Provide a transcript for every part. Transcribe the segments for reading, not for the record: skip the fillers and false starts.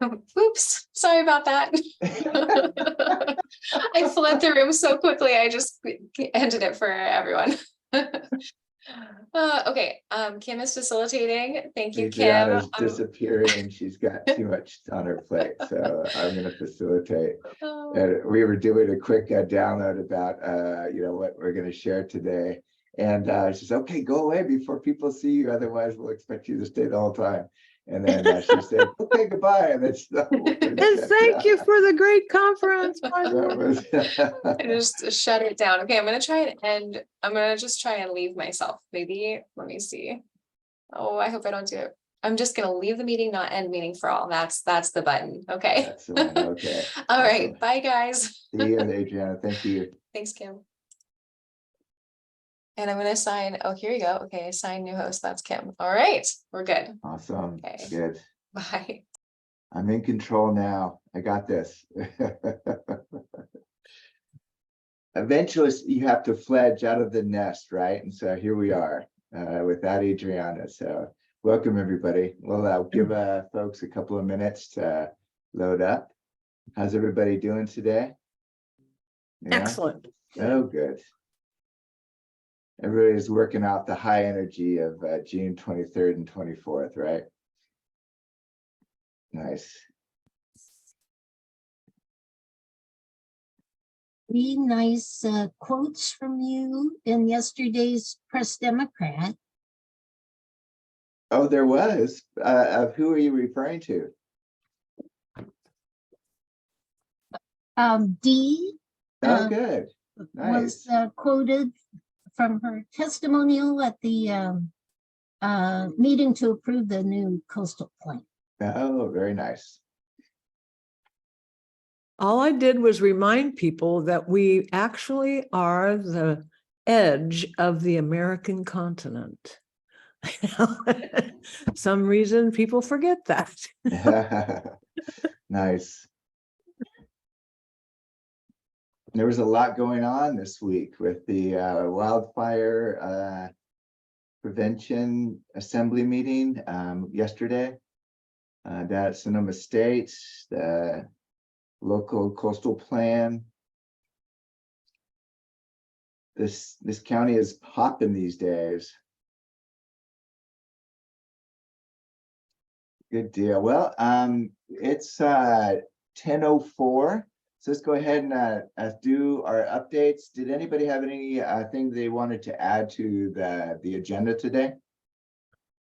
Oops, sorry about that. I fled the room so quickly, I just ended it for everyone. Okay, Kim is facilitating. Thank you, Kim. Adriana's disappearing. She's got too much on her plate, so I'm going to facilitate. And we were doing a quick download about what we're going to share today, and she said, "Okay, go away before people see you. Otherwise, we'll expect you to stay the whole time." And then she said, "Okay, goodbye." And it's and thank you for the great conference. I just shut it down. Okay, I'm gonna try and end. I'm gonna just try and leave myself. Maybe let me see. Oh, I hope I don't do it. I'm just gonna leave the meeting, not end meeting for all. That's the button. Okay. That's the one. Okay. All right. Bye, guys. See you, Adriana. Thank you. Thanks, Kim. And I'm going to assign, oh, here you go. Okay, assign new host. That's Kim. All right, we're good. Awesome. Okay. Good. Bye. I'm in control now. I got this. Eventually, you have to fledge out of the nest, right? And so here we are without Adriana. So welcome, everybody. We'll give folks a couple of minutes to load up. How's everybody doing today? Yeah? Excellent. Oh, good. Everybody's working out the high energy of June 23rd and 24th, right? Nice. Three nice quotes from you in yesterday's Press Democrat. Oh, there was. Who are you referring to? Dee Oh, good. Nice. was quoted from her testimonial at the meeting to approve the new coastal plan. Oh, very nice. All I did was remind people that we actually are the edge of the American continent. Some reason people forget that. Nice. There was a lot going on this week with the wildfire prevention assembly meeting yesterday down at Sonoma State, the local coastal plan. This county is popping these days. Good deal. Well, it's 10:04. So let's go ahead and do our updates. Did anybody have any thing they wanted to add to the agenda today?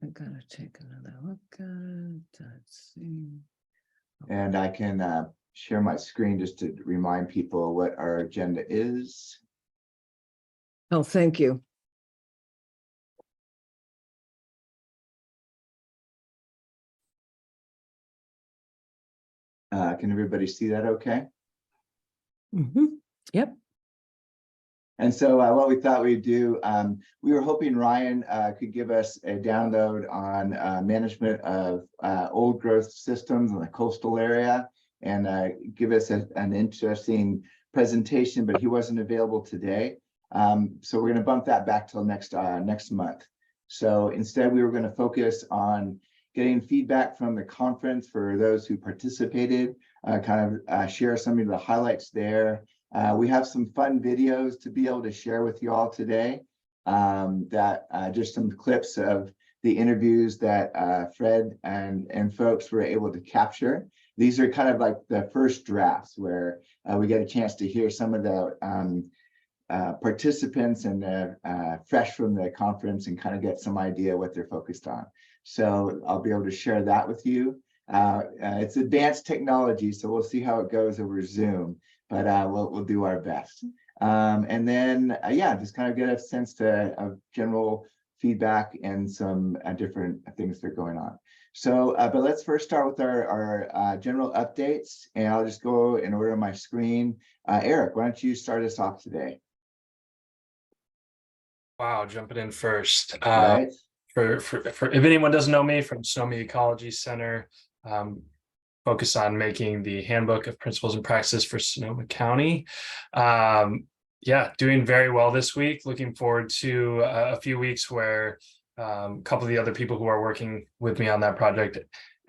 I'm gonna take another look at it. Let's see. And I can share my screen just to remind people what our agenda is. Oh, thank you. Can everybody see that okay? Mm-hmm. Yep. And so what we thought we'd do, we were hoping Ryan could give us a download on management of old growth systems in the coastal area and give us an interesting presentation, but he wasn't available today. So we're going to bump that back till next month. So instead, we were going to focus on getting feedback from the conference for those who participated, kind of share some of the highlights there. We have some fun videos to be able to share with you all today. Just some clips of the interviews that Fred and folks were able to capture. These are kind of like the first drafts where we get a chance to hear some of the participants and fresh from the conference and kind of get some idea what they're focused on. So I'll be able to share that with you. It's advanced technology, so we'll see how it goes over Zoom, but we'll do our best. And then, yeah, just kind of get a sense of general feedback and some different things that are going on. So, but let's first start with our general updates, and I'll just go in order on my screen. Eric, why don't you start us off today? Wow, jumping in first. Right. For if anyone doesn't know me, from Sonoma Ecology Center, focus on making the handbook of principles and practices for Sonoma County. Yeah, doing very well this week. Looking forward to a few weeks where a couple of the other people who are working with me on that project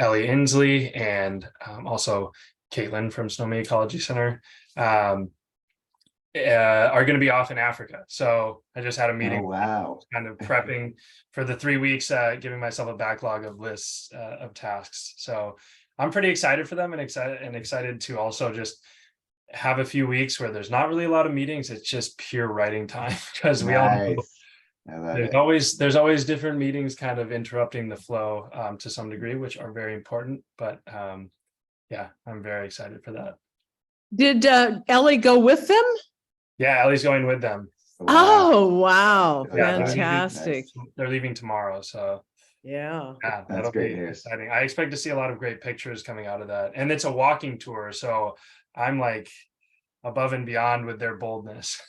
Ellie Inslee and also Caitlin from Sonoma Ecology Center are going to be off in Africa. So I just had a meeting. Oh, wow. Kind of prepping for the 3 weeks, giving myself a backlog of lists of tasks. So I'm pretty excited for them and excited to also just have a few weeks where there's not really a lot of meetings. It's just pure writing time because we all know Nice. I love it. there's always different meetings kind of interrupting the flow to some degree, which are very important. But yeah, I'm very excited for that. Did Ellie go with them? Yeah, Ellie's going with them. Wow. Oh, wow. Yeah, Fantastic. They're leaving tomorrow, so Yeah. yeah, That's that'll great be news. exciting. I expect to see a lot of great pictures coming out of that, and it's a walking tour, so I'm like above and beyond with their boldness.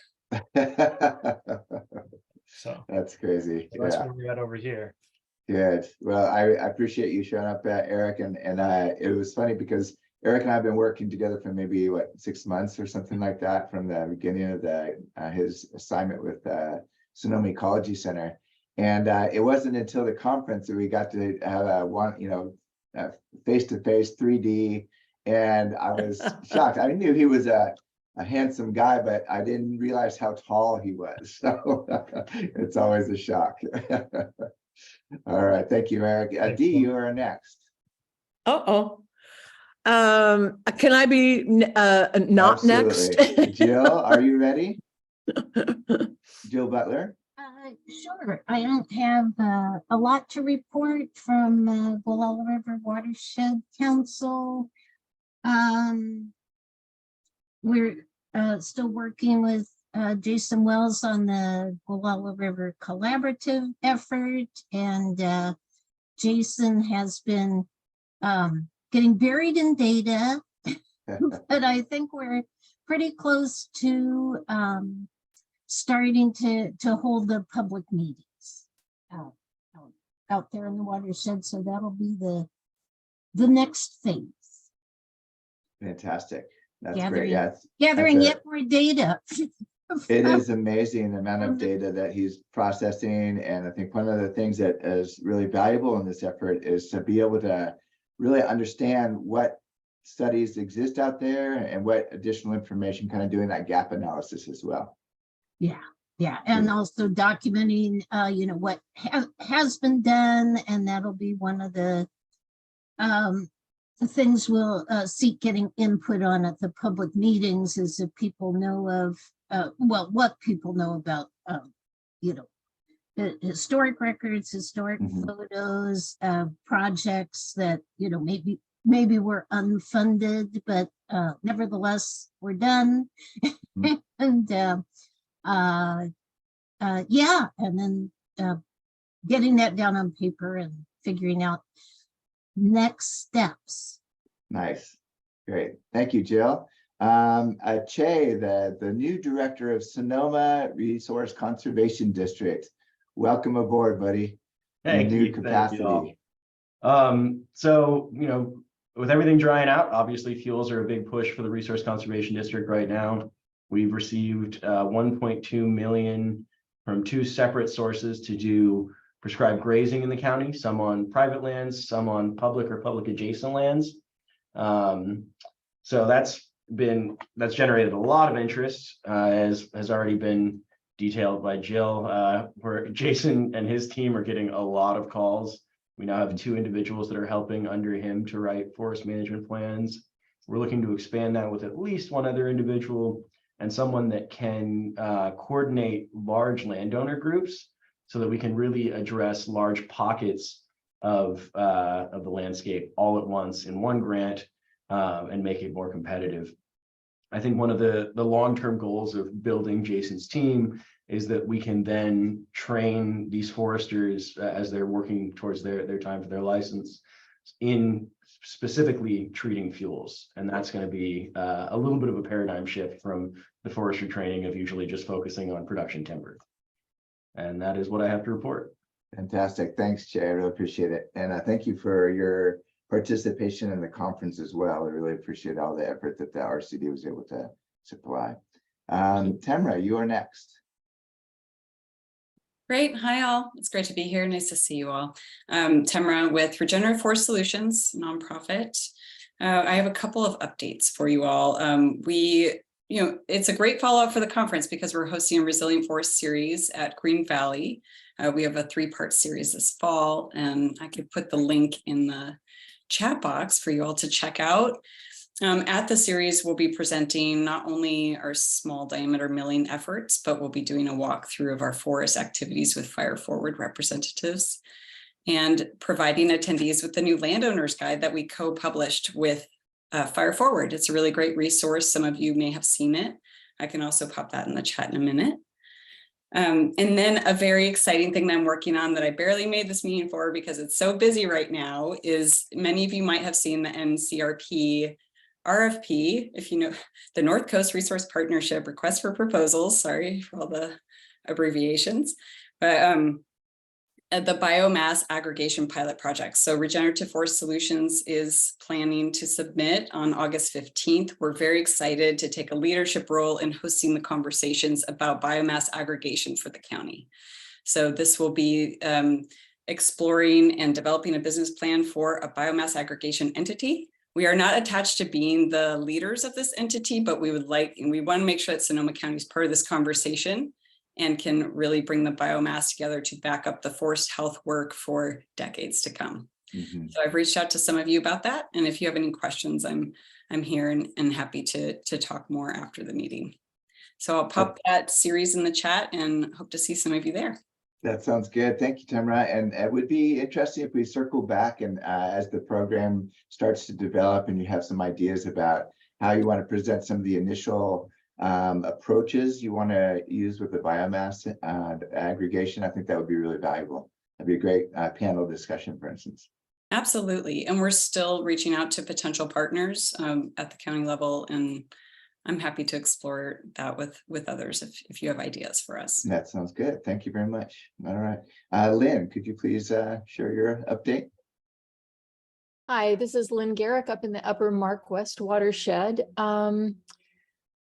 So That's crazy. that's Yeah. where we're at over here. Good. Well, I appreciate you showing up, Eric, and it was funny because Eric and I have been working together for maybe 6 months or something like that from the beginning of his assignment with Sonoma Ecology Center, and it wasn't until the conference that we got to have a face-to-face 3D, and I was shocked. I knew he was a handsome guy, but I didn't realize how tall he was. So it's always a shock. All right, thank you, Eric. Dee, you are next. Can I be not next? Absolutely. Jill, are you ready? Jill Butler. Sure. I don't have a lot to report from Gualala River Watershed Council. We're still working with Jason Wells on the Gualala River Collaborative effort, and Jason has been getting buried in data, but I think we're pretty close to starting to hold the public meetings out there in the watershed. So that'll be the next phase. Fantastic. That's Gathering, great. Yeah, gathering that's yet more data. it is amazing the amount of data that he's processing. And I think one of the things that is really valuable in this effort is to be able to really understand what studies exist out there and what additional information, kind of doing that gap analysis as well. Yeah, and also documenting, what has been done, and that'll be one of the things we'll seek getting input on at the public meetings, is if people know of, what people know about, the historic records, historic photos, projects that, maybe were unfunded, but nevertheless were done. And yeah, and then getting that down on paper and figuring out next steps. Nice. Great. Thank you, Jill. Che, the new director of Sonoma Resource Conservation District. Welcome aboard, buddy. Thank in new you. capacity. So, with everything drying out, obviously fuels are a big push for the Resource Conservation District right now. We've received 1.2 million from 2 separate sources to do prescribed grazing in the county, some on private lands, some on public or public adjacent lands. So that's generated a lot of interest, as has already been detailed by Jill, where Jason and his team are getting a lot of calls. We now have 2 individuals that are helping under him to write forest management plans. We're looking to expand that with at least 1 other individual and someone that can coordinate large landowner groups so that we can really address large pockets of the landscape all at once in one grant, and make it more competitive. I think one of the long-term goals of building Jason's team is that we can then train these foresters as they're working towards their time for their license in specifically treating fuels. And that's going to be a little bit of a paradigm shift from the forestry training of usually just focusing on production timber. And that is what I have to report. Fantastic. Thanks, Che. I really appreciate it. And thank you for your participation in the conference as well. I really appreciate all the effort that the RCD was able to supply. Tamara, you are next. Great. Hi, all. It's great to be here. Nice to see you all. Tamara with Regenerative Forest Solutions, nonprofit. I have a couple of updates for you all. It's a great follow-up for the conference because we're hosting a Resilient Forest series at Green Valley. We have a 3-part series this fall, and I could put the link in the chat box for you all to check out. At the series, we'll be presenting not only our small diameter milling efforts, but we'll be doing a walkthrough of our forest activities with Fire Forward representatives and providing attendees with the new landowner's guide that we co-published with Fire Forward. It's a really great resource. Some of you may have seen it. I can also pop that in the chat in a minute. And then a very exciting thing that I'm working on that I barely made this meeting for because it's so busy right now is many of you might have seen the NCRP RFP, if you know, the North Coast Resource Partnership Request for Proposals, sorry for all the abbreviations, but the biomass aggregation pilot project. So Regenerative Forest Solutions is planning to submit on August 15th. We're very excited to take a leadership role in hosting the conversations about biomass aggregation for the county. So this will be exploring and developing a business plan for a biomass aggregation entity. We are not attached to being the leaders of this entity, but we want to make sure that Sonoma County is part of this conversation and can really bring the biomass together to back up the forest health work for decades to come. So I've reached out to some of you about that. And if you have any questions, I'm here and happy to talk more after the meeting. So I'll pop that series in the chat and hope to see some of you there. That sounds good. Thank you, Tamara. And it would be interesting if we circle back and as the program starts to develop and you have some ideas about how you want to present some of the initial approaches you want to use with the biomass aggregation, I think that would be really valuable. That'd be a great panel discussion, for instance. Absolutely. And we're still reaching out to potential partners at the county level, and I'm happy to explore that with others if you have ideas for us. That sounds good. Thank you very much. All right. Lynn, could you please share your update? Hi, this is Lynn Garrick up in the Upper Mark West watershed.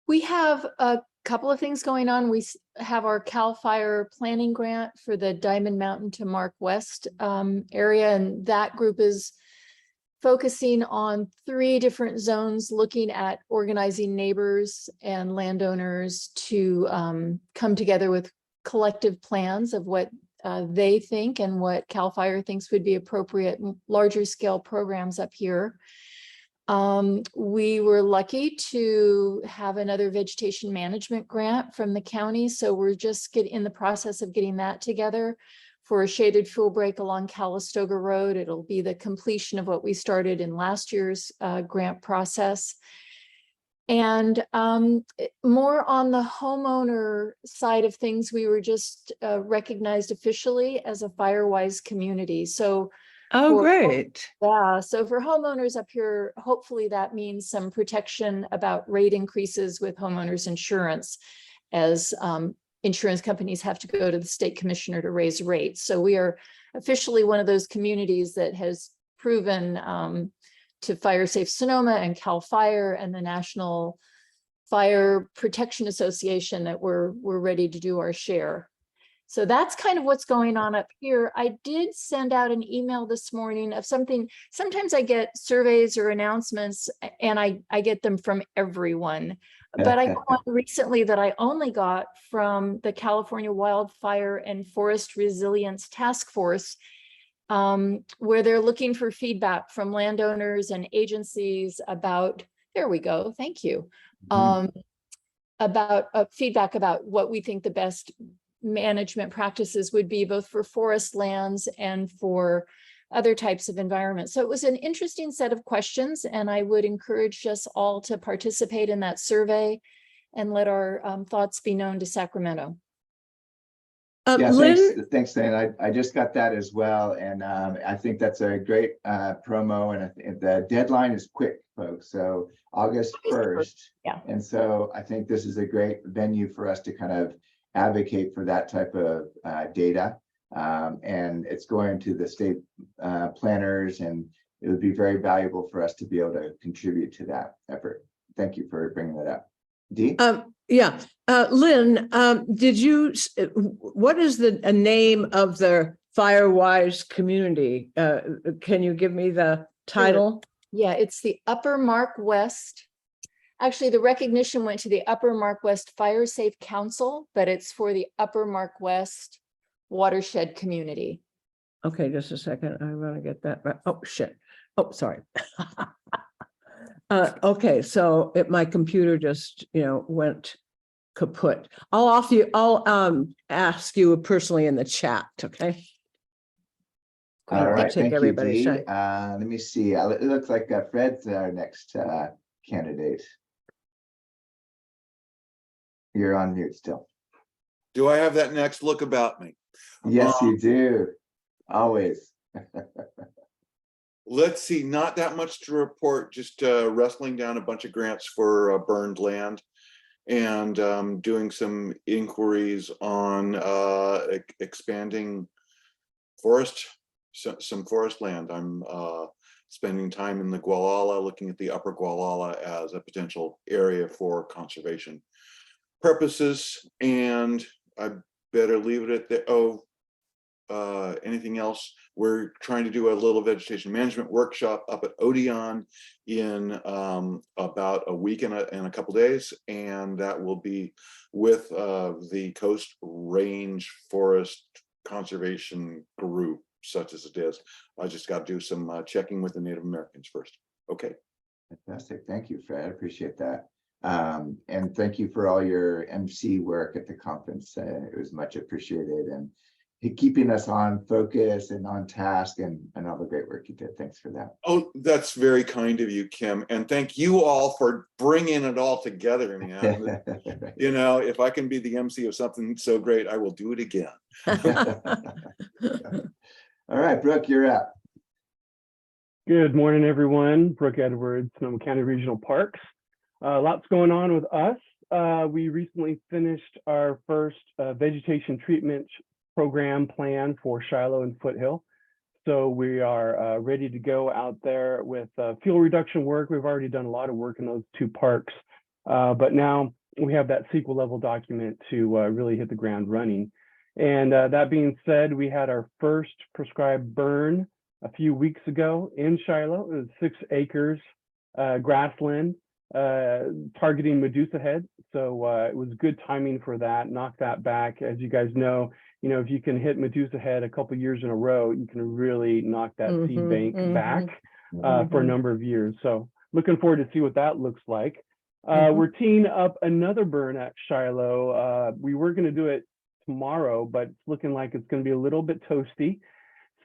We have a couple of things going on. We have our CAL FIRE planning grant for the Diamond Mountain to Mark West area, and that group is focusing on 3 different zones, looking at organizing neighbors and landowners to come together with collective plans of what they think and what CAL FIRE thinks would be appropriate larger scale programs up here. We were lucky to have another vegetation management grant from the county. So we're just in the process of getting that together for a shaded fuel break along Calistoga Road. It'll be the completion of what we started in last year's grant process. And more on the homeowner side of things, we were just recognized officially as a FireWise community. So Oh, great. yeah, so for homeowners up here, hopefully that means some protection about rate increases with homeowners insurance, as insurance companies have to go to the state commissioner to raise rates. So we are officially one of those communities that has proven to Fire Safe Sonoma and CAL FIRE and the National Fire Protection Association that we're ready to do our share. So that's kind of what's going on up here. I did send out an email this morning of something. Sometimes I get surveys or announcements and I get them from everyone. But I got one recently that I only got from the California Wildfire and Forest Resilience Task Force, where they're looking for feedback from landowners and agencies about, there we go, thank you, about feedback about what we think the best management practices would be, both for forest lands and for other types of environments. So it was an interesting set of questions, and I would encourage us all to participate in that survey and let our thoughts be known to Sacramento. Yeah, Lynn, thanks, Lynn. I just got that as well, and I think that's a great promo. And I think the deadline is quick, folks. So August 1st. Yeah. And so I think this is a great venue for us to kind of advocate for that type of data. And it's going to the state planners, and it would be very valuable for us to be able to contribute to that effort. Thank you for bringing that up. Dee? Yeah, Lynn, what is the name of the Firewise community? Can you give me the title? Yeah, it's the Upper Mark West. Actually, the recognition went to the Upper Mark West Fire Safe Council, but it's for the Upper Mark West watershed community. Okay, just a second. I'm gonna get that right. Oh, shit. Oh, sorry. Okay, so my computer just, went kaput. I'll ask you personally in the chat, okay? I All don't wanna right, take thank you, everybody's Dee. time. Let me see. It looks like Fred's our next candidate. You're on mute still. Do I have that next look about me? Yes, you do. Always. Let's see, not that much to report, just wrestling down a bunch of grants for burned land and doing some inquiries on expanding some forest land. I'm spending time in the Gualala, looking at the upper Gualala as a potential area for conservation purposes, and I better leave it at that. Anything else? We're trying to do a little vegetation management workshop up at Odeon in about a week and a couple days, and that will be with the Coast Range Forest Conservation Group, such as it is. I just got to do some checking with the Native Americans first. Okay. Fantastic. Thank you, Fred. I appreciate that. And thank you for all your MC work at the conference. It was much appreciated, and keeping us on focus and on task, and all the great work you did. Thanks for that. Oh, that's very kind of you, Kim. And thank you all for bringing it all together, man. You know, if I can be the MC of something so great, I will do it again. All right, Brooke, you're up. Good morning, everyone. Brooke Edwards, Sonoma County Regional Parks. Lots going on with us. We recently finished our first vegetation treatment program plan for Shiloh and Foothill. So we are ready to go out there with fuel reduction work. We've already done a lot of work in those two parks, but now we have that sequel level document to really hit the ground running. And that being said, we had our first prescribed burn a few weeks ago in Shiloh. It was 6 acres grassland targeting Medusa head. So it was good timing for that, knock that back. As you guys know, if you can hit Medusa head a couple years in a row, you can really knock that seed bank back for a number of years. So looking forward to see what that looks like. We're teeing up another burn at Shiloh. We were going to do it tomorrow, but it's looking like it's going to be a little bit toasty.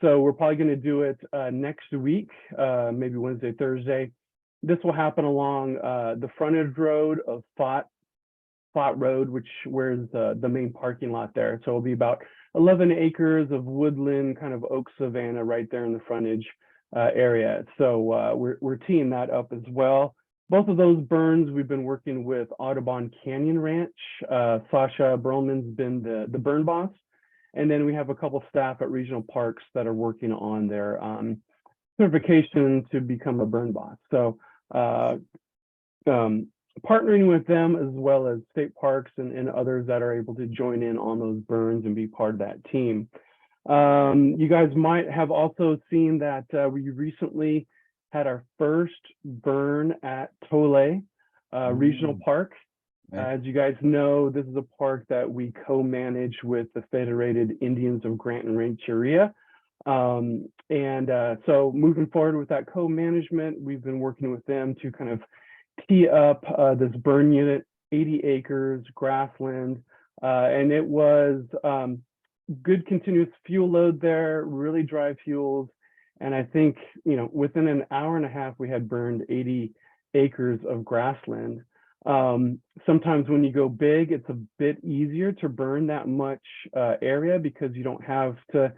So we're probably going to do it next week, maybe Wednesday, Thursday. This will happen along the frontage road of Fott Road, where's the main parking lot there. So it'll be about 11 acres of woodland, kind of oak savanna right there in the frontage area. So we're teeing that up as well. Both of those burns, we've been working with Audubon Canyon Ranch. Sasha Berlman's been the burn boss. And then we have a couple staff at regional parks that are working on their certification to become a burn boss. So partnering with them, as well as state parks and others that are able to join in on those burns and be part of that team. You guys might have also seen that we recently had our first burn at Tole Regional Park. As you guys know, this is a park that we co-manage with the Federated Indians of Grant and Rancheria. So moving forward with that co-management, we've been working with them to kind of tee up this burn unit, 80 acres, grassland, and it was good continuous fuel load there, really dry fuels. And I think, within an hour and a half, we had burned 80 acres of grassland. Sometimes when you go big, it's a bit easier to burn that much area because you don't have to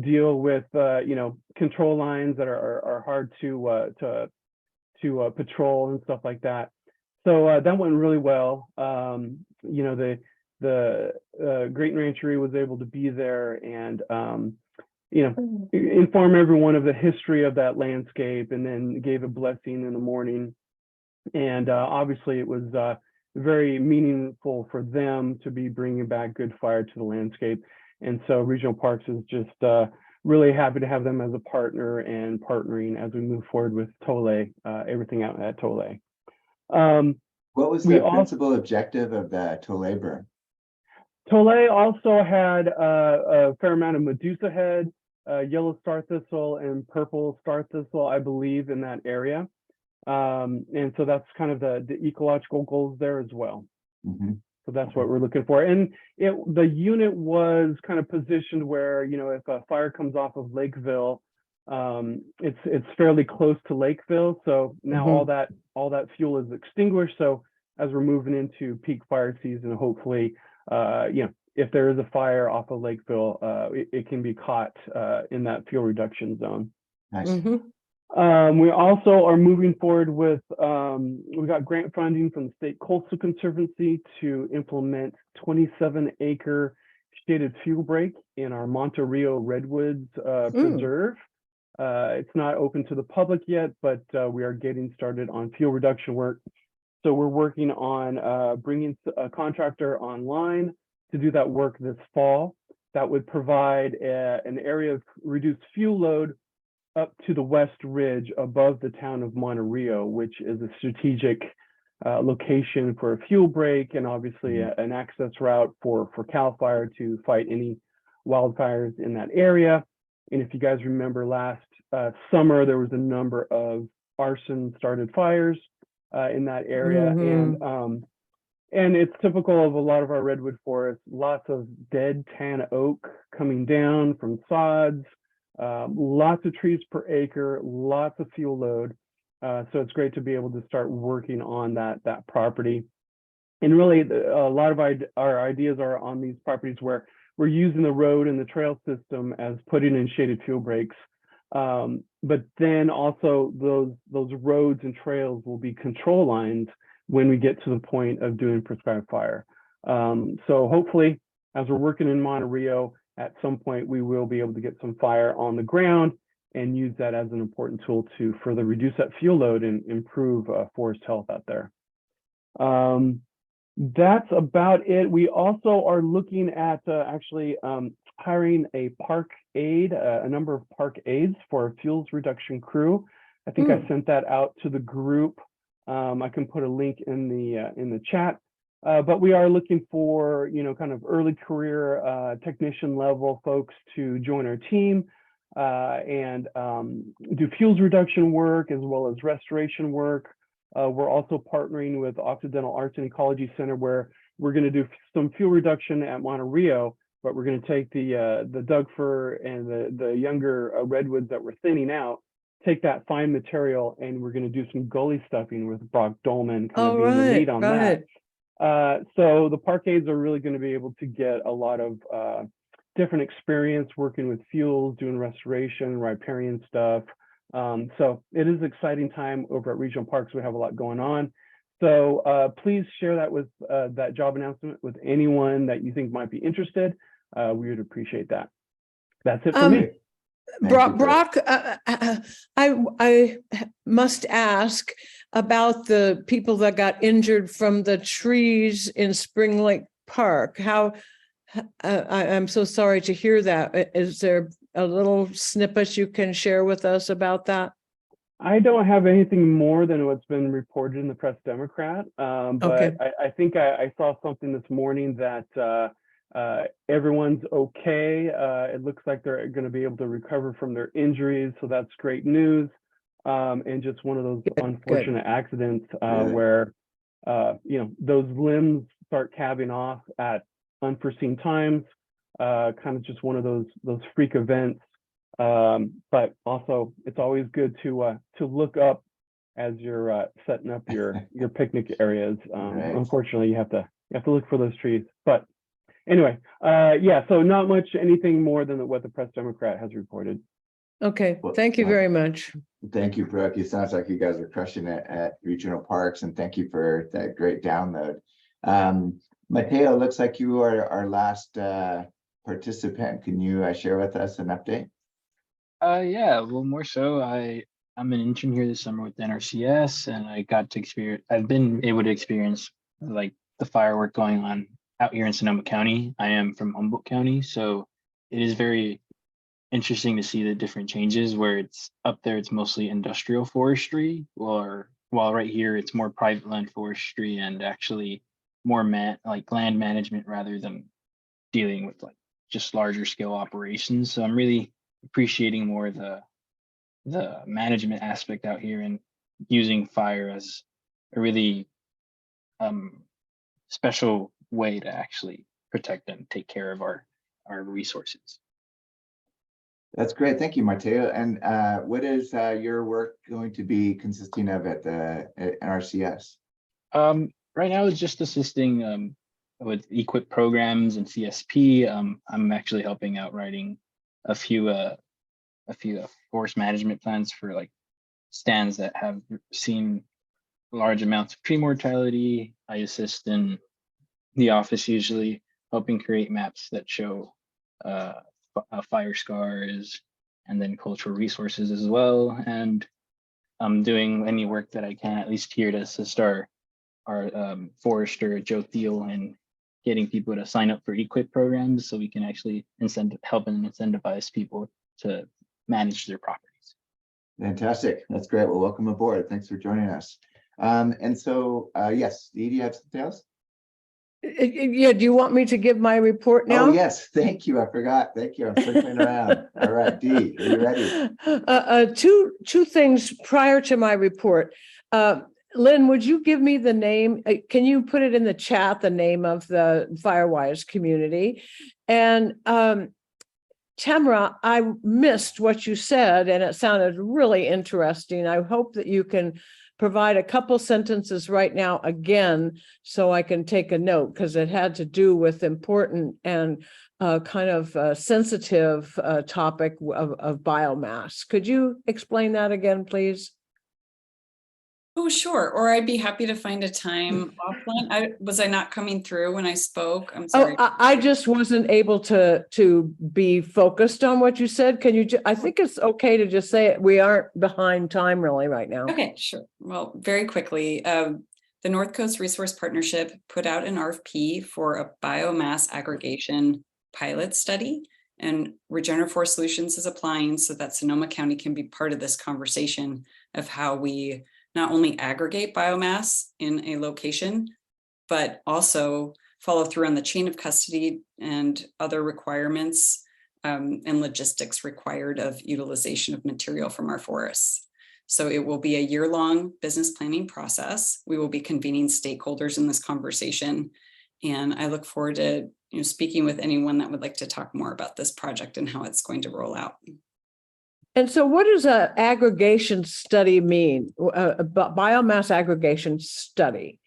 deal with, control lines that are hard to patrol and stuff like that. So that went really well. The Great Rancheria was able to be there and inform everyone of the history of that landscape, and then gave a blessing in the morning. And obviously it was very meaningful for them to be bringing back good fire to the landscape. And so Regional Parks is just really happy to have them as a partner and partnering as we move forward with Tole, everything out at Tole. What was the principal objective of the Tole burn? Tole also had a fair amount of Medusa head, yellow star thistle, and purple star thistle, I believe, in that area. And so that's kind of the ecological goals there as well. Mm-hmm. So that's what we're looking for. And the unit was kind of positioned where, you know, if a fire comes off of Lakeville, it's fairly close to Lakeville. So now all that fuel is extinguished. So as we're moving into peak fire season, hopefully, you know, if there is a fire off of Lakeville, it can be caught in that fuel reduction zone. Nice. We also are moving forward with, we got grant funding from the State Coastal Conservancy to implement 27-acre shaded fuel break in our Monte Rio Redwoods Preserve. It's not open to the public yet, but we are getting started on fuel reduction work. So we're working on bringing a contractor online to do that work this fall. That would provide an area of reduced fuel load up to the West Ridge above the town of Monte Rio, which is a strategic location for a fuel break and obviously an access route for CAL FIRE to fight any wildfires in that area. And if you guys remember last summer, there was a number of arson started fires in that area. And it's typical of a lot of our redwood forests, lots of dead tan oak coming down from sods, lots of trees per acre, lots of fuel load. So it's great to be able to start working on that property. And really, a lot of our ideas are on these properties where we're using the road and the trail system as putting in shaded fuel breaks. But then also those roads and trails will be control lines when we get to the point of doing prescribed fire. So hopefully, as we're working in Monte Rio, at some point we will be able to get some fire on the ground and use that as an important tool to further reduce that fuel load and improve forest health out there. That's about it. We also are looking at actually hiring a park aide, a number of park aides for a fuels reduction crew. I think I sent that out to the group. I can put a link in the chat. But we are looking for, you know, kind of early career technician level folks to join our team and do fuels reduction work as well as restoration work. We're also partnering with Occidental Arts and Ecology Center, where we're going to do some fuel reduction at Monte Rio, but we're going to take the Doug fir and the younger redwoods that we're thinning out, take that fine material, and we're going to do some gully stuffing with Brock Dolman kind of being the lead on that. So the park aides are really going to be able to get a lot of different experience working with fuels, doing restoration, riparian stuff. So it is an exciting time over at Regional Parks. We have a lot going on. So please share that with that job announcement with anyone that you think might be interested. We would appreciate that. That's it for me. Brock, I must ask about the people that got injured from the trees in Spring Lake Park. I'm so sorry to hear that. Is there a little snippet you can share with us about that? I don't have anything more than what's been reported in the Press Democrat, but I think I saw something this morning that everyone's okay. It looks like they're going to be able to recover from their injuries, so that's great news. And just one of those unfortunate accidents where you know, those limbs start calving off at unforeseen times. Kind of just one of those freak events. But also, it's always good to look up as you're setting up your picnic areas. Unfortunately, you have to look for those trees. But anyway, yeah, so not much anything more than what the Press Democrat has reported. Okay, thank you very much. Thank you, Brooke. It sounds like you guys are crushing it at Regional Parks, and thank you for that great download. Mateo, looks like you are our last participant. Can you share with us an update? Yeah, well, more so, I'm an intern here this summer with NRCS, and I got to experience, I've been able to experience like the firework going on out here in Sonoma County. I am from Humboldt County, so it is very interesting to see the different changes where it's up there, it's mostly industrial forestry, or while right here it's more private land forestry and actually more like land management rather than dealing with like just larger scale operations. So I'm really appreciating more the management aspect out here and using fire as a really special way to actually protect and take care of our resources. That's great. Thank you, Mateo. And what is your work going to be consisting of at NRCS? Right now it's just assisting with equip programs and CSP. I'm actually helping out writing a few forest management plans for like stands that have seen large amounts of tree mortality. I assist in the office usually helping create maps that show fire scars and then cultural resources as well. And I'm doing any work that I can, at least here, to assist our forester, Joe Thiel, and getting people to sign up for equip programs so we can actually help and incentivize people to manage their properties. Fantastic. That's great. Well, welcome aboard. Thanks for joining us. And so, yes, Dee, do you have something else? Yeah, do you want me to give my report now? Oh, yes. Thank you. I forgot. Thank you. I'm circling around. All right, Dee, are you ready? Two things prior to my report. Lynn, would you give me the name? Can you put it in the chat, the name of the Firewise community? And Tamara, I missed what you said, and it sounded really interesting. I hope that you can provide a couple sentences right now again, so I can take a note, because it had to do with important and kind of sensitive topic of biomass. Could you explain that again, please? Oh, sure. Or I'd be happy to find a time offline. Was I not coming through when I spoke? I'm sorry. Oh, I just wasn't able to be focused on what you said. Can you, I think it's okay to just say it. We aren't behind time really right now. Okay, sure. Well, very quickly, the North Coast Resource Partnership put out an RFP for a biomass aggregation pilot study, and Regenerative Forest Solutions is applying so that Sonoma County can be part of this conversation of how we not only aggregate biomass in a location, but also follow through on the chain of custody and other requirements and logistics required of utilization of material from our forests. So it will be a year-long business planning process. We will be convening stakeholders in this conversation. And I look forward to speaking with anyone that would like to talk more about this project and how it's going to roll out. And so what does an aggregation study mean? A biomass aggregation study?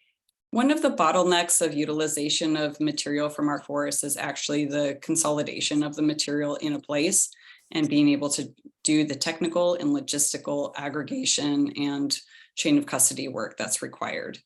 One of the bottlenecks of utilization of material from our forests is actually the consolidation of the material in a place and being able to do the technical and logistical aggregation and chain of custody work that's required.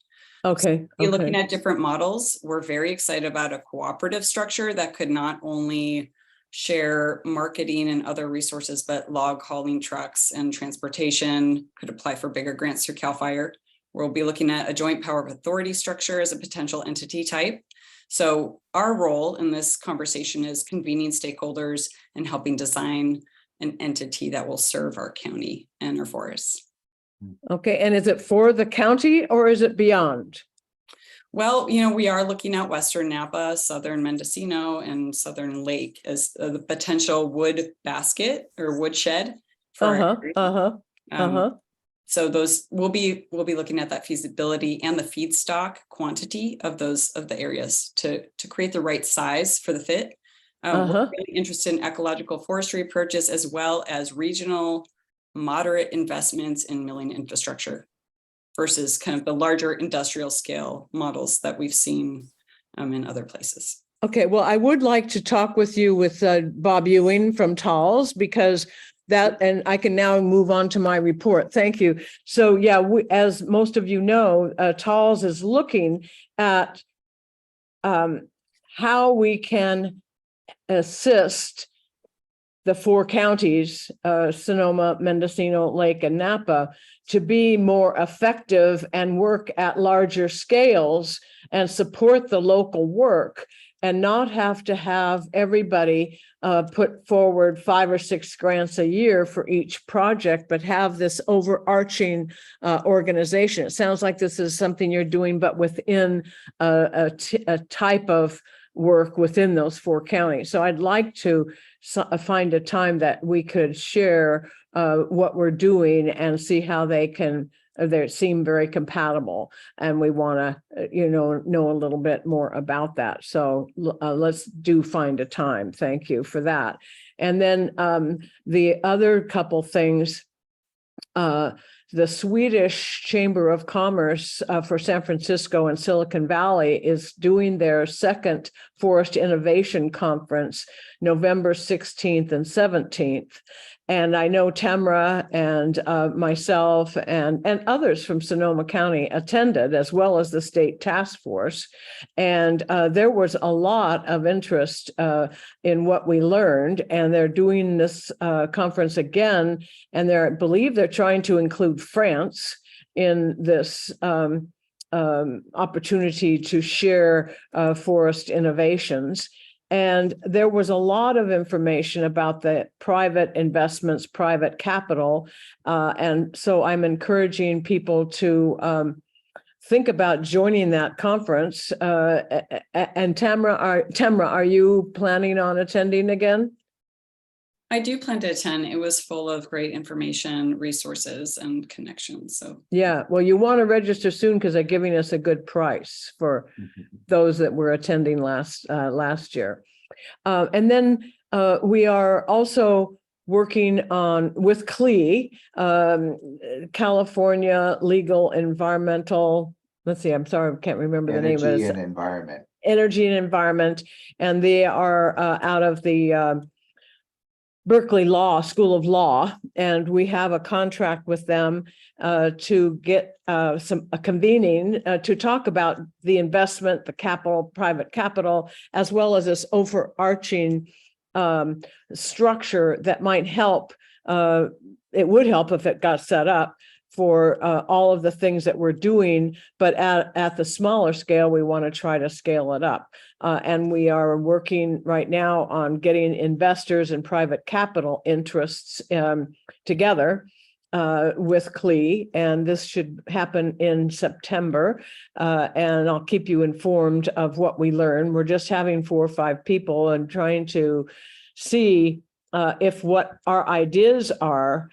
Okay. So looking at different models, we're very excited about a cooperative structure that could not only share marketing and other resources, but log hauling trucks and transportation, could apply for bigger grants through CAL FIRE. We'll be looking at a joint power of authority structure as a potential entity type. So our role in this conversation is convening stakeholders and helping design an entity that will serve our county and our forests. Okay, and is it for the county or is it beyond? Well, we are looking at Western Napa, Southern Mendocino, and Southern Lake as the potential wood basket or woodshed. So those we'll be looking at that feasibility and the feedstock quantity of the areas to create the right size for the fit. We're really interested in ecological forestry approaches as well as regional moderate investments in milling infrastructure versus kind of the larger industrial scale models that we've seen in other places. Okay, well, I would like to talk with you with Bob Ewing from TALS, because and I can now move on to my report. Thank you. So yeah, as most of you know, TALS is looking at how we can assist the 4 counties, Sonoma, Mendocino, Lake, and Napa, to be more effective and work at larger scales and support the local work, and not have to have everybody put forward 5 or 6 grants a year for each project, but have this overarching organization. It sounds like this is something you're doing, but within a type of work within those 4 counties. So I'd like to find a time that we could share what we're doing and see how they seem very compatible, and we want to know a little bit more about that. So let's find a time. Thank you for that. And then the other couple things, the Swedish Chamber of Commerce for San Francisco and Silicon Valley is doing their second Forest Innovation Conference, November 16th and 17th. And I know Tamara and myself and others from Sonoma County attended, as well as the state task force. And there was a lot of interest in what we learned. And they're doing this conference again. And I believe they're trying to include France in this opportunity to share forest innovations. And there was a lot of information about the private investments, private capital. And so I'm encouraging people to think about joining that conference. And Tamara, are you planning on attending again? I do plan to attend. It was full of great information, resources, and connections. So yeah, well, you want to register soon because they're giving us a good price for those that were attending last year. And then we are also working with CLE, California Legal Environmental. Let's see, I'm sorry, I can't remember the name of it. Energy and Environment. Energy and Environment, and they are out of the Berkeley School of Law, and we have a contract with them to get a convening to talk about the investment, the capital, private capital, as well as this overarching structure that might help. It would help if it got set up for all of the things that we're doing, but at the smaller scale, we want to try to scale it up. And we are working right now on getting investors and private capital interests together with CLE, and this should happen in September. And I'll keep you informed of what we learn. We're just having 4 or 5 people and trying to see if what our ideas are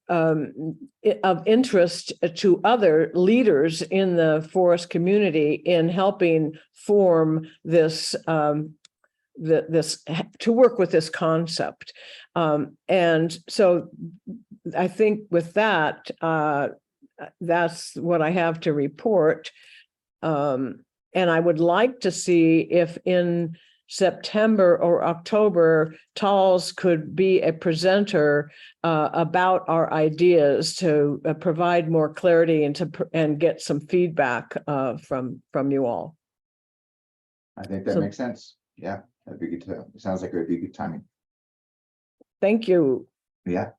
of interest to other leaders in the forest community in helping form this to work with this concept. And so I think with that, that's what I have to report. And I would like to see if in September or October, Talls could be a presenter about our ideas to provide more clarity and get some feedback from you all. I think that makes sense. Yeah, that'd be good too. It sounds like it would be good timing. Thank you. Yeah.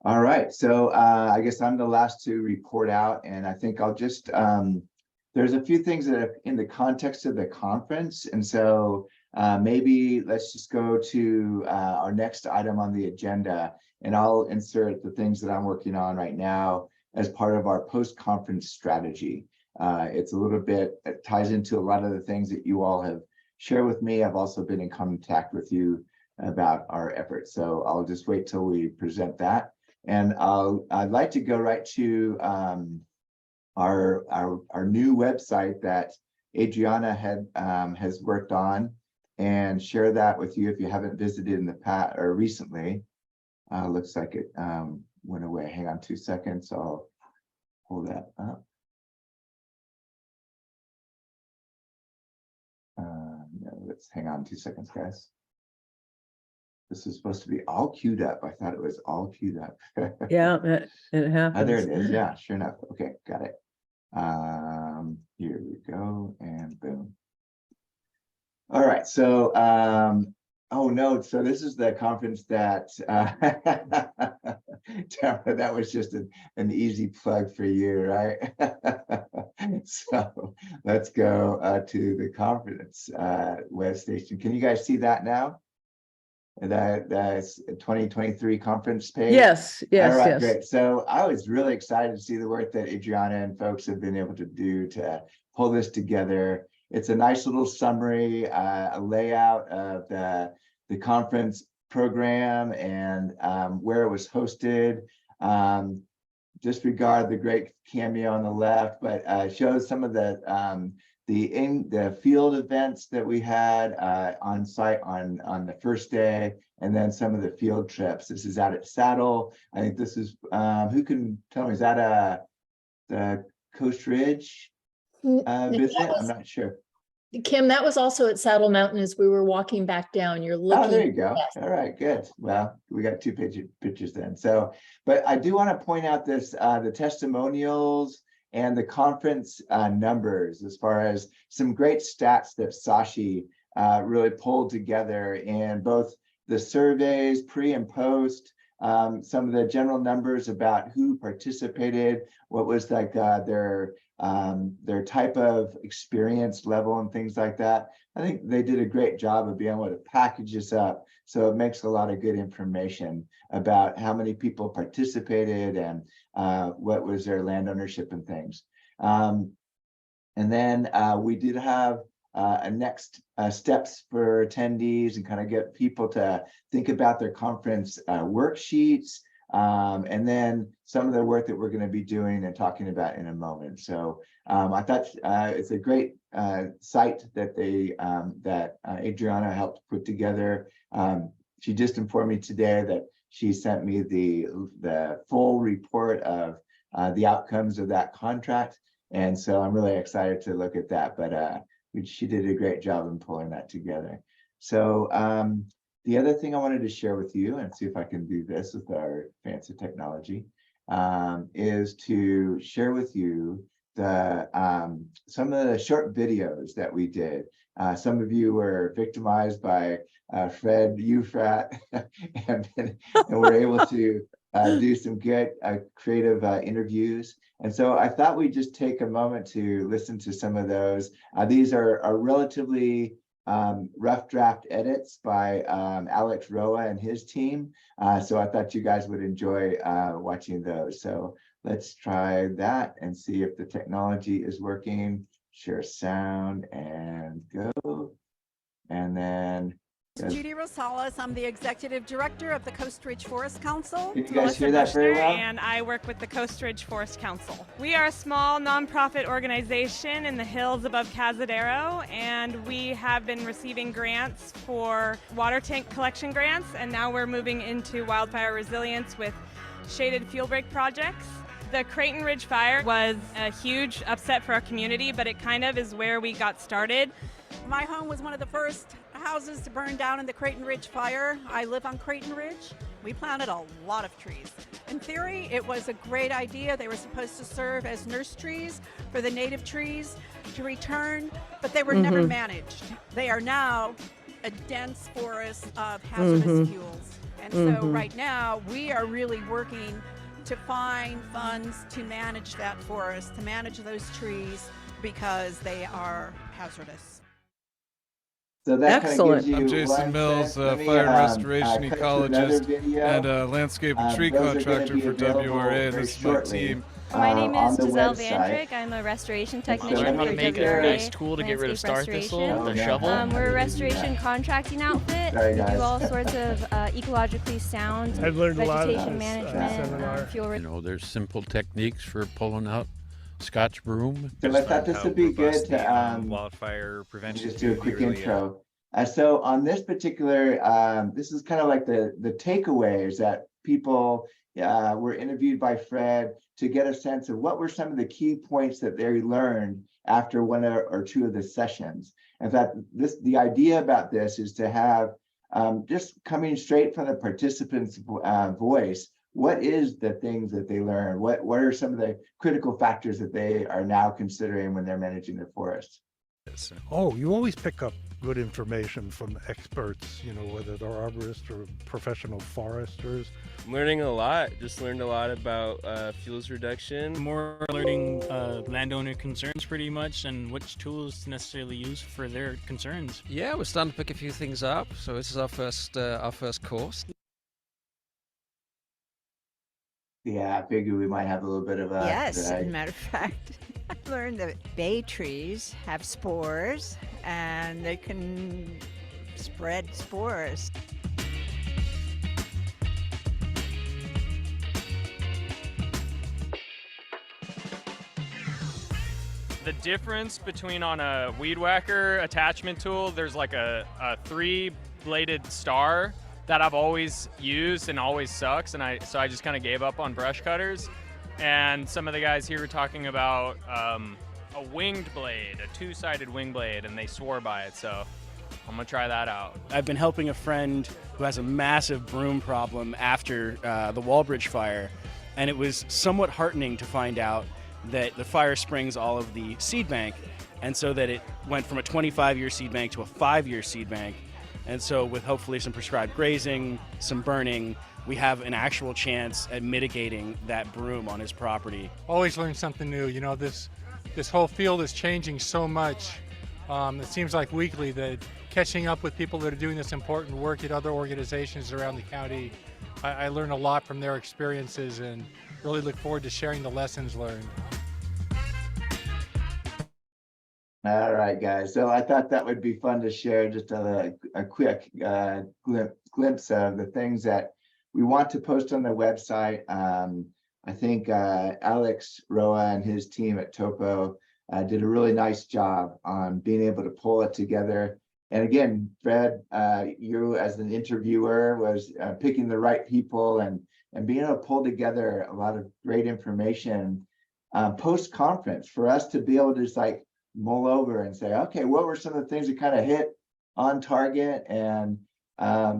All right. So I guess I'm the last to report out, and I think I'll just there's a few things that are in the context of the conference. And so maybe let's just go to our next item on the agenda, and I'll insert the things that I'm working on right now as part of our post-conference strategy. It's a little bit, it ties into a lot of the things that you all have shared with me. I've also been in contact with you about our efforts. So I'll just wait till we present that. And I'd like to go right to our new website that Adriana has worked on, and share that with you if you haven't visited in the past or recently. Looks like it went away. Hang on 2 seconds. I'll pull that up. No, let's hang on 2 seconds, guys. This is supposed to be all queued up. I thought it was all queued up. Yeah, it happens. Oh, there it is. Yeah, sure enough. Okay, got it. Here we go, and boom. All right, so Oh, no, so this is the conference that Tara, that was just an easy plug for you, right? So let's go to the conference web station. Can you guys see that now? That's 2023 conference page. Yes, yes, All right, yes. great. So I was really excited to see the work that Adriana and folks have been able to do to pull this together. It's a nice little summary, a layout of the conference program and where it was hosted. Disregard the great cameo on the left, but shows some of the field events that we had on site on the first day, and then some of the field trips. This is out at Saddle. I think this is who can tell me, is that the Coast Ridge visit? I'm not sure. Kim, that was also at Saddle Mountain as we were walking back down. You're looking. Oh, there you go. Yes. All right, good. Well, we got two pictures then. So, but I do want to point out this, the testimonials and the conference numbers, as far as some great stats that Sashi really pulled together in both the surveys, pre and post, some of the general numbers about who participated, what was like their type of experience level and things like that. I think they did a great job of being able to package this up so it makes a lot of good information about how many people participated and what was their land ownership and things. And then we did have next steps for attendees and kind of get people to think about their conference worksheets, and then some of the work that we're going to be doing and talking about in a moment. So I thought it's a great site that that Adriana helped put together. She just informed me today that she sent me the full report of the outcomes of that contract, and so I'm really excited to look at that. But she did a great job in pulling that together. So the other thing I wanted to share with you, and see if I can do this with our fancy technology, is to share with you some of the short videos that we did. Some of you were victimized by Fred Ufrat and were able to do some good creative interviews. And so I thought we'd just take a moment to listen to some of those. These are relatively rough draft edits by Alex Roa and his team. So I thought you guys would enjoy watching those. So let's try that and see if the technology is working. Share sound and go. And then Judy Rosales, I'm the Executive Director of the Coast Ridge Forest Council. Can you guys hear that very well? And I work with the Coast Ridge Forest Council. We are a small nonprofit organization in the hills above Cazadero, and we have been receiving grants for water tank collection grants, and now we're moving into wildfire resilience with shaded fuel break projects. The Creighton Ridge fire was a huge upset for our community, but it kind of is where we got started. My home was one of the first houses to burn down in the Creighton Ridge fire. I live on Creighton Ridge. We planted a lot of trees. In theory, it was a great idea. They were supposed to serve as nurse trees for the native trees to return, but they were never managed. They are now a dense forest of hazardous fuels. And so right now, we are really working to find funds to manage that forest, to manage those trees, because they are hazardous. So that kind of gives you I'm Jason Mills, fire and restoration ecologist and landscape and tree contractor for WRA. This is my team. My name is Giselle Vandrick. I'm a restoration technician Learn how for to make WRA a nice tool to get rid of star thistle with a shovel. We're a restoration contracting outfit. We do all sorts of ecologically sound vegetation management, fuel. You know, there's simple techniques for pulling out Scotch broom. So I thought this would be good to wildfire prevention. Just do a quick intro. So on this particular, this is kind of like the takeaways that people were interviewed by Fred to get a sense of what were some of the key points that they learned after one or two of the sessions. In fact, the idea about this is to have just coming straight from the participants' voice. What is the things that they learned? What are some of the critical factors that they are now considering when they're managing their forests? Oh, you always pick up good information from experts, you know, whether they're arborists or professional foresters. Learning a lot, just learned a lot about fuels reduction. More learning landowner concerns pretty much and which tools to necessarily use for their concerns. Yeah, we're starting to pick a few things up. So this is our first course. Yeah, I figured we might have a little bit of a. Yes, as a matter of fact, I learned that bay trees have spores and they can spread spores. The difference between on a weed whacker attachment tool, there's like a 3-bladed star that I've always used and always sucks, and so I just kind of gave up on brush cutters. And some of the guys here were talking about a winged blade, a 2-sided wing blade, and they swore by it, so I'm gonna try that out. I've been helping a friend who has a massive broom problem after the Walbridge fire, and it was somewhat heartening to find out that the fire springs all of the seed bank, and so that it went from a 25-year seed bank to a 5-year seed bank. And so with hopefully some prescribed grazing, some burning, we have an actual chance at mitigating that broom on his property. Always learn something new. You know, this whole field is changing so much. It seems like weekly that catching up with people that are doing this important work at other organizations around the county, I learn a lot from their experiences and really look forward to sharing the lessons learned. All right, guys. So I thought that would be fun to share just a quick glimpse of the things that we want to post on the website. I think Alex Roa and his team at Topo did a really nice job on being able to pull it together. And again, Fred, you as an interviewer was picking the right people and being able to pull together a lot of great information post-conference for us to be able to just like mull over and say, okay, what were some of the things that kind of hit on target? And I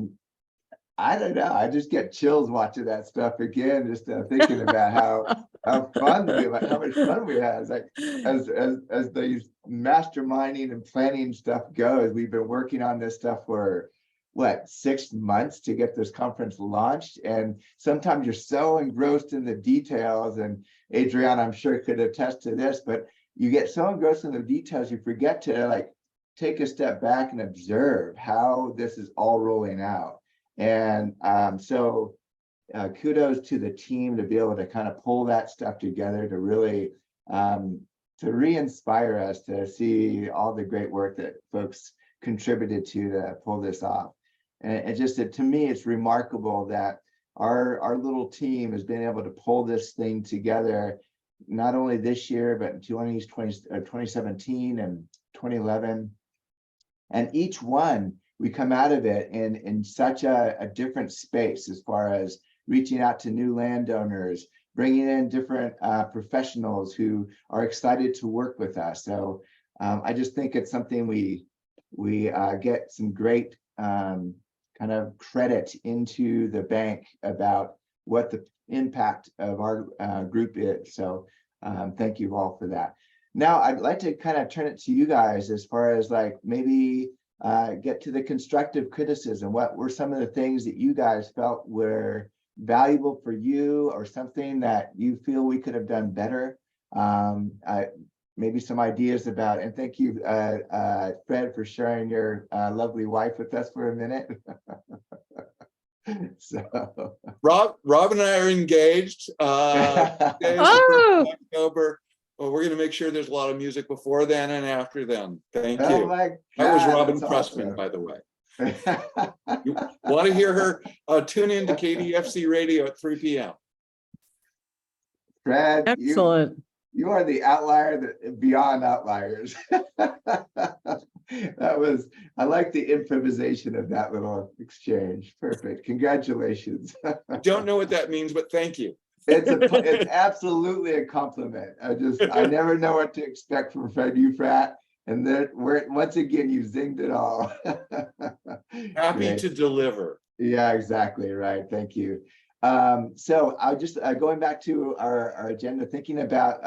don't know, I just get chills watching that stuff again, just thinking about how fun how much fun we had. It's like as the masterminding and planning stuff goes, we've been working on this stuff for what, 6 months to get this conference launched, and sometimes you're so engrossed in the details, and Adriana, I'm sure, could attest to this, but you get so engrossed in the details, you forget to like take a step back and observe how this is all rolling out. And so kudos to the team to be able to kind of pull that stuff together to really to re-inspire us to see all the great work that folks contributed to pull this off. And it just, to me, it's remarkable that our little team has been able to pull this thing together, not only this year, but in 2017 and 2011. And each one, we come out of it in such a different space as far as reaching out to new landowners, bringing in different professionals who are excited to work with us. So I just think it's something we get some great kind of credit into the bank about what the impact of our group is. So thank you all for that. Now I'd like to kind of turn it to you guys as far as like maybe get to the constructive criticism. What were some of the things that you guys felt were valuable for you, or something that you feel we could have done better? Maybe some ideas about, and thank you, Fred, for sharing your lovely wife with us for a minute. So Rob and I are engaged. October. Well, we're going to make sure there's a lot of music before then and after then. Thank you. Oh my God, that was Robin that's Pressman, awesome. By the way. You want to hear her? Tune in to KDFC Radio at 3 p.m. Fred, excellent. You are the outlier beyond outliers. I like the improvisation of that little exchange. Perfect. Congratulations. I don't know what that means, but thank you. It's absolutely a compliment. I never know what to expect from Fred Ufrat, and then once again you zinged it all. Happy to deliver. Yeah, exactly right. Thank you. So I'll just going back to our agenda, thinking about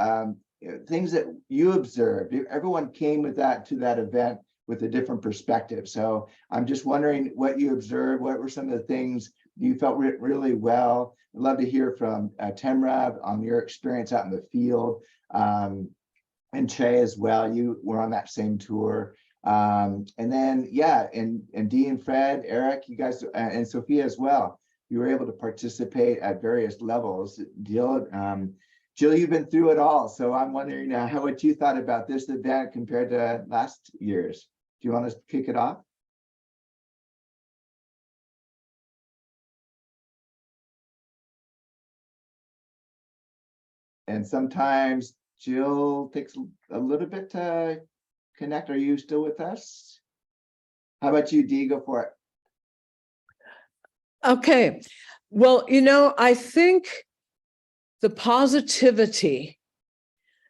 things that you observed. Everyone came with that to that event with a different perspective. So I'm just wondering what you observed. What were some of the things you felt really well? I'd love to hear from Temra on your experience out in the field, and Che as well. You were on that same tour. And then, yeah, and Dee and Fred, Eric, you guys, and Sophia as well. You were able to participate at various levels. Jill, you've been through it all. So I'm wondering what you thought about this event compared to last year's. Do you want to kick it off? And sometimes Jill takes a little bit to connect. Are you still with us? How about you, Dee? Go for it. Okay. Well, I think the positivity,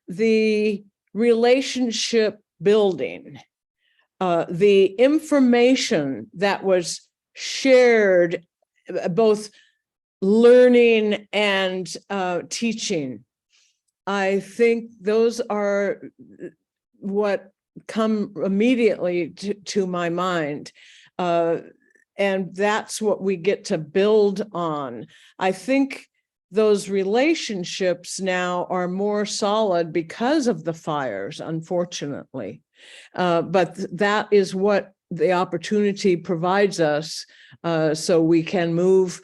the relationship building, the information that was shared, both learning and teaching, I think those are what come immediately to my mind. And that's what we get to build on. I think those relationships now are more solid because of the fires, unfortunately. But that is what the opportunity provides us, so we can move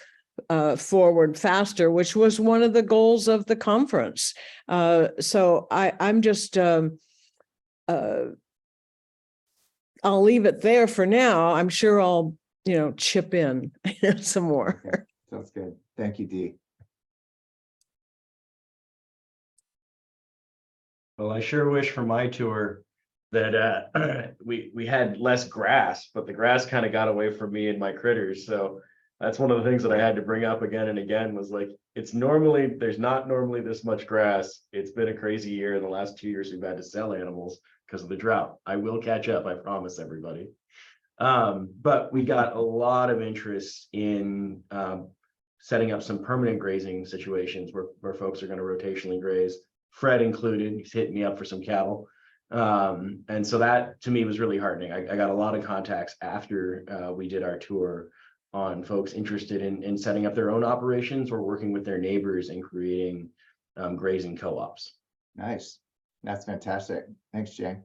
forward faster, which was one of the goals of the conference. So I'm just, I'll leave it there for now. I'm sure I'll, chip in some more. Okay. Sounds good. Thank you, Dee. Well, I sure wish for my tour that we had less grass, but the grass kind of got away from me and my critters. So that's one of the things that I had to bring up again and again, was like, there's not normally this much grass. It's been a crazy year. In the last 2 years, we've had to sell animals because of the drought. I will catch up, I promise everybody. But we got a lot of interest in setting up some permanent grazing situations where folks are going to rotationally graze. Fred included, he's hitting me up for some cattle. And so that to me was really heartening. I got a lot of contacts after we did our tour on folks interested in setting up their own operations or working with their neighbors and creating grazing co-ops. Nice. That's fantastic. Thanks, Jay.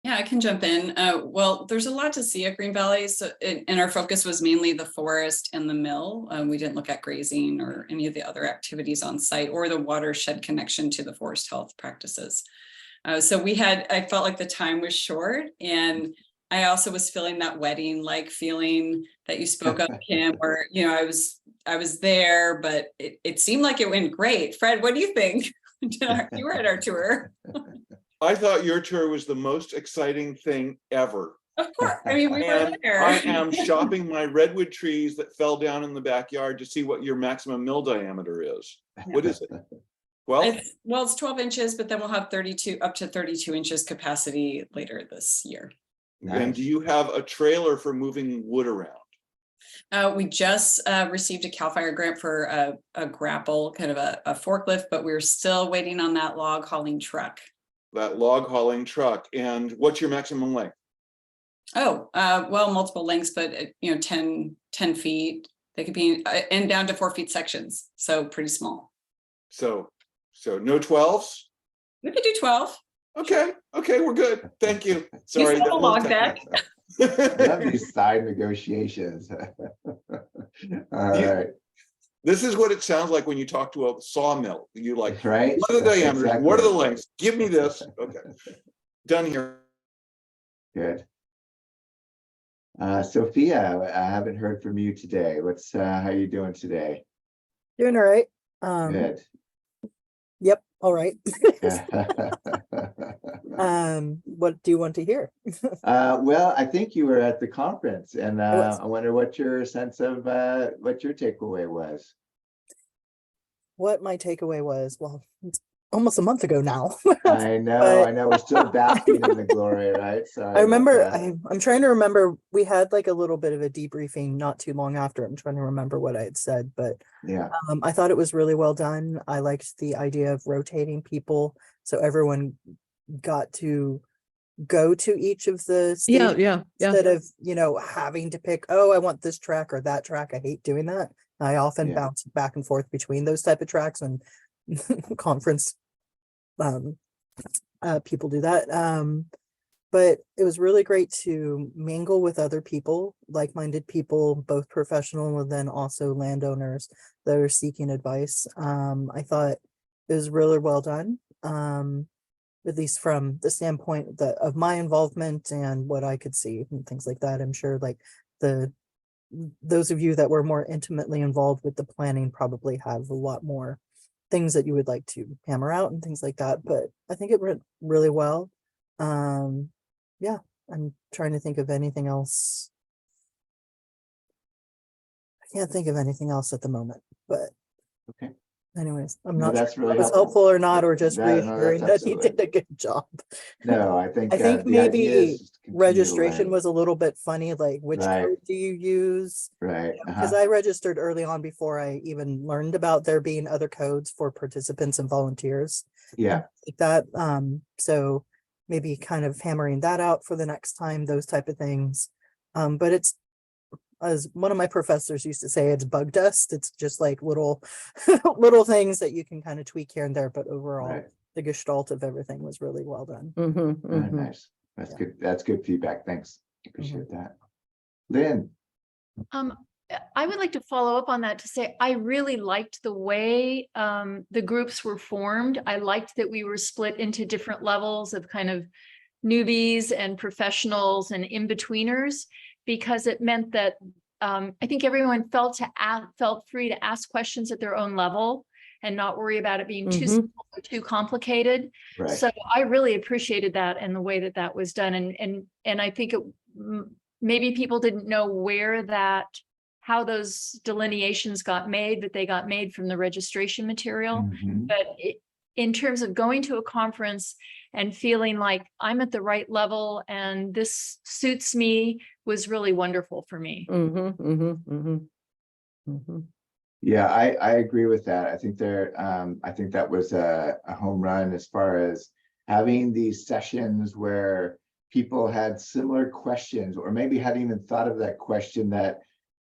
Yeah, I can jump in. Well, there's a lot to see at Green Valley. So, and our focus was mainly the forest and the mill. We didn't look at grazing or any of the other activities on site or the watershed connection to the forest health practices. So I felt like the time was short, and I also was feeling that wedding-like feeling that you spoke of, Kim, where, I was there, but it seemed like it went great. Fred, what do you think? You were at our tour. I thought your tour was the most exciting thing ever. Of course. I mean, we were there. I am shopping my redwood trees that fell down in the backyard to see what your maximum mill diameter is. Yeah. What is it? Well, it's 12 inches, but then we'll have up to 32 inches capacity later this year. Nice. And do you have a trailer for moving wood around? We just received a CAL FIRE grant for a grapple, kind of a forklift, but we're still waiting on that log hauling truck. That log hauling truck. And what's your maximum length? Oh, well, multiple lengths, but 10 feet. They could be and down to 4 feet sections. So pretty small. So no 12s? We could do 12. Okay, we're good. Thank you. Sorry. You log deck. I love these side negotiations. All right. This is what it sounds like when you talk to a sawmill. You like, right? What are the diameters? Exactly. What are the lengths? Give me this. Okay. Done here. Good. Sophia, I haven't heard from you today. How you doing today? Doing all right. Good. Yep. All right. What do you want to hear? Well, I think you were at the conference, and I wonder what your sense of what your takeaway was. What my takeaway was, well, almost a month ago now. I know, But- I know. We're still basking in the glory, right? Sorry I about remember, that. I'm trying to remember, we had like a little bit of a debriefing not too long after. I'm trying to remember what I had said, but Yeah, I thought it was really well done. I liked the idea of rotating people, so everyone got to go to each of the Yeah, stations yeah, yeah. instead of, having to pick, oh, I want this track or that track. I hate doing that. I often Yeah. bounce back and forth between those type of tracks and conference people do that. But it was really great to mingle with other people, like-minded people, both professional and then also landowners that are seeking advice. I thought it was really well done. At least from the standpoint of my involvement and what I could see and things like that. I'm sure like those of you that were more intimately involved with the planning probably have a lot more things that you would like to hammer out and things like that. But I think it went really well. Yeah, I'm trying to think of anything else. I can't think of anything else at the moment, but okay. anyways, I'm No, not that's sure really if it was helpful. helpful or not, or just No, that's reassuring that he absolutely- did a good job. No, I think I think the idea maybe is just to continue to registration learn. was a little bit funny, like which Right. code do you use? Right. Because I registered early on before I even learned about there being other codes for participants and volunteers. Yeah. Like that. So maybe kind of hammering that out for the next time, those type of things. But it's, as one of my professors used to say, it's bug dust. It's just like little little things that you can kind of tweak here and there, but overall Right. the gestalt of everything was really well done. Oh, nice. That's good. That's good feedback. Thanks. Appreciate that. Lynn. I would like to follow up on that to say, I really liked the way the groups were formed. I liked that we were split into different levels of kind of newbies and professionals and in-betweeners, because it meant that I think everyone felt free to ask questions at their own level and not worry about it being too simple or too complicated. Right. So I really appreciated that and the way that that was done. And I think maybe people didn't know how those delineations got made, but they got made from the registration material. But in terms of going to a conference and feeling like I'm at the right level and this suits me was really wonderful for me. Yeah, I agree with that. I think I think that was a home run as far as having these sessions where people had similar questions, or maybe hadn't even thought of that question that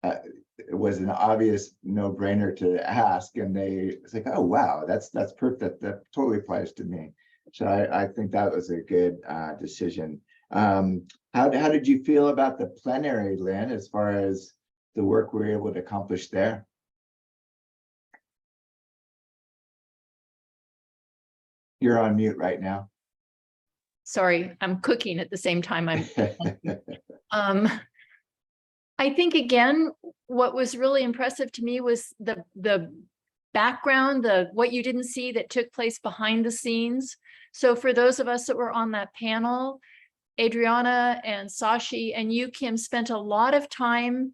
it was an obvious no-brainer to ask, and it's like, oh wow, that's perfect. That totally applies to me. So I think that was a good decision. How did you feel about the plenary, Lynn, as far as the work we were able to accomplish there? You're on mute right now. Sorry, I'm cooking at the same time I'm I think again, what was really impressive to me was the background, what you didn't see that took place behind the scenes. So for those of us that were on that panel, Adriana and Sashi and you, Kim, spent a lot of time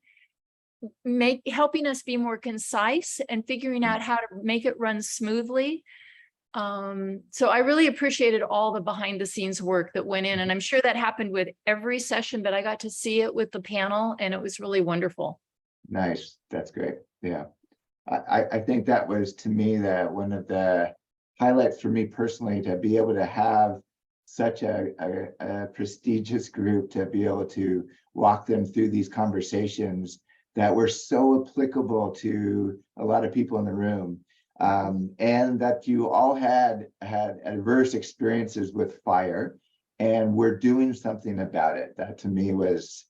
helping us be more concise and figuring out how to make it run smoothly. So I really appreciated all the behind the scenes work that went in, and I'm sure that happened with every session, but I got to see it with the panel and it was really wonderful. Nice. That's great. Yeah. I think that was, to me, one of the highlights for me personally, to be able to have such a prestigious group, to be able to walk them through these conversations that were so applicable to a lot of people in the room. And that you all had adverse experiences with fire, and we're doing something about it. That to me was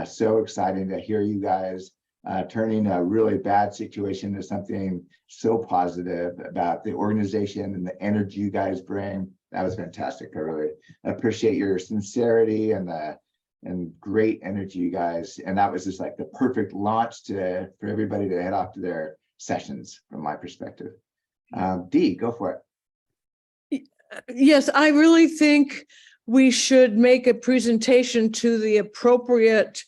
so exciting to hear you guys turning a really bad situation into something so positive about the organization and the energy you guys bring. That was fantastic. I really appreciate your sincerity and great energy, you guys. And that was just like the perfect launch for everybody to head off to their sessions, from my perspective. Dee, go for it. Yes, I really think we should make a presentation to the appropriate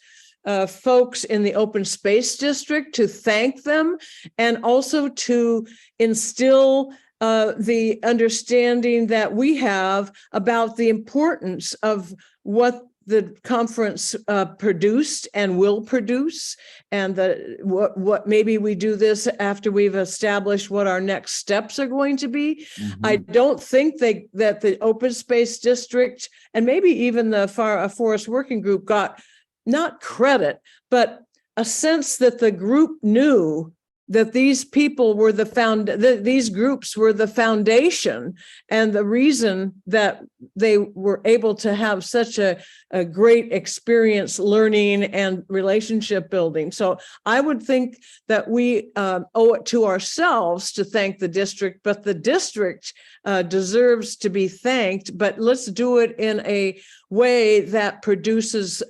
folks in the open space district to thank them, and also to instill the understanding that we have about the importance of what the conference produced and will produce, and what maybe we do this after we've established what our next steps are going to be. I don't think that the open space district and maybe even the forest working group got not credit, but a sense that the group knew that these people were these groups were the foundation and the reason that they were able to have such a great experience learning and relationship building. So I would think that we owe it to ourselves to thank the district, but the district deserves to be thanked, but let's do it in a way that produces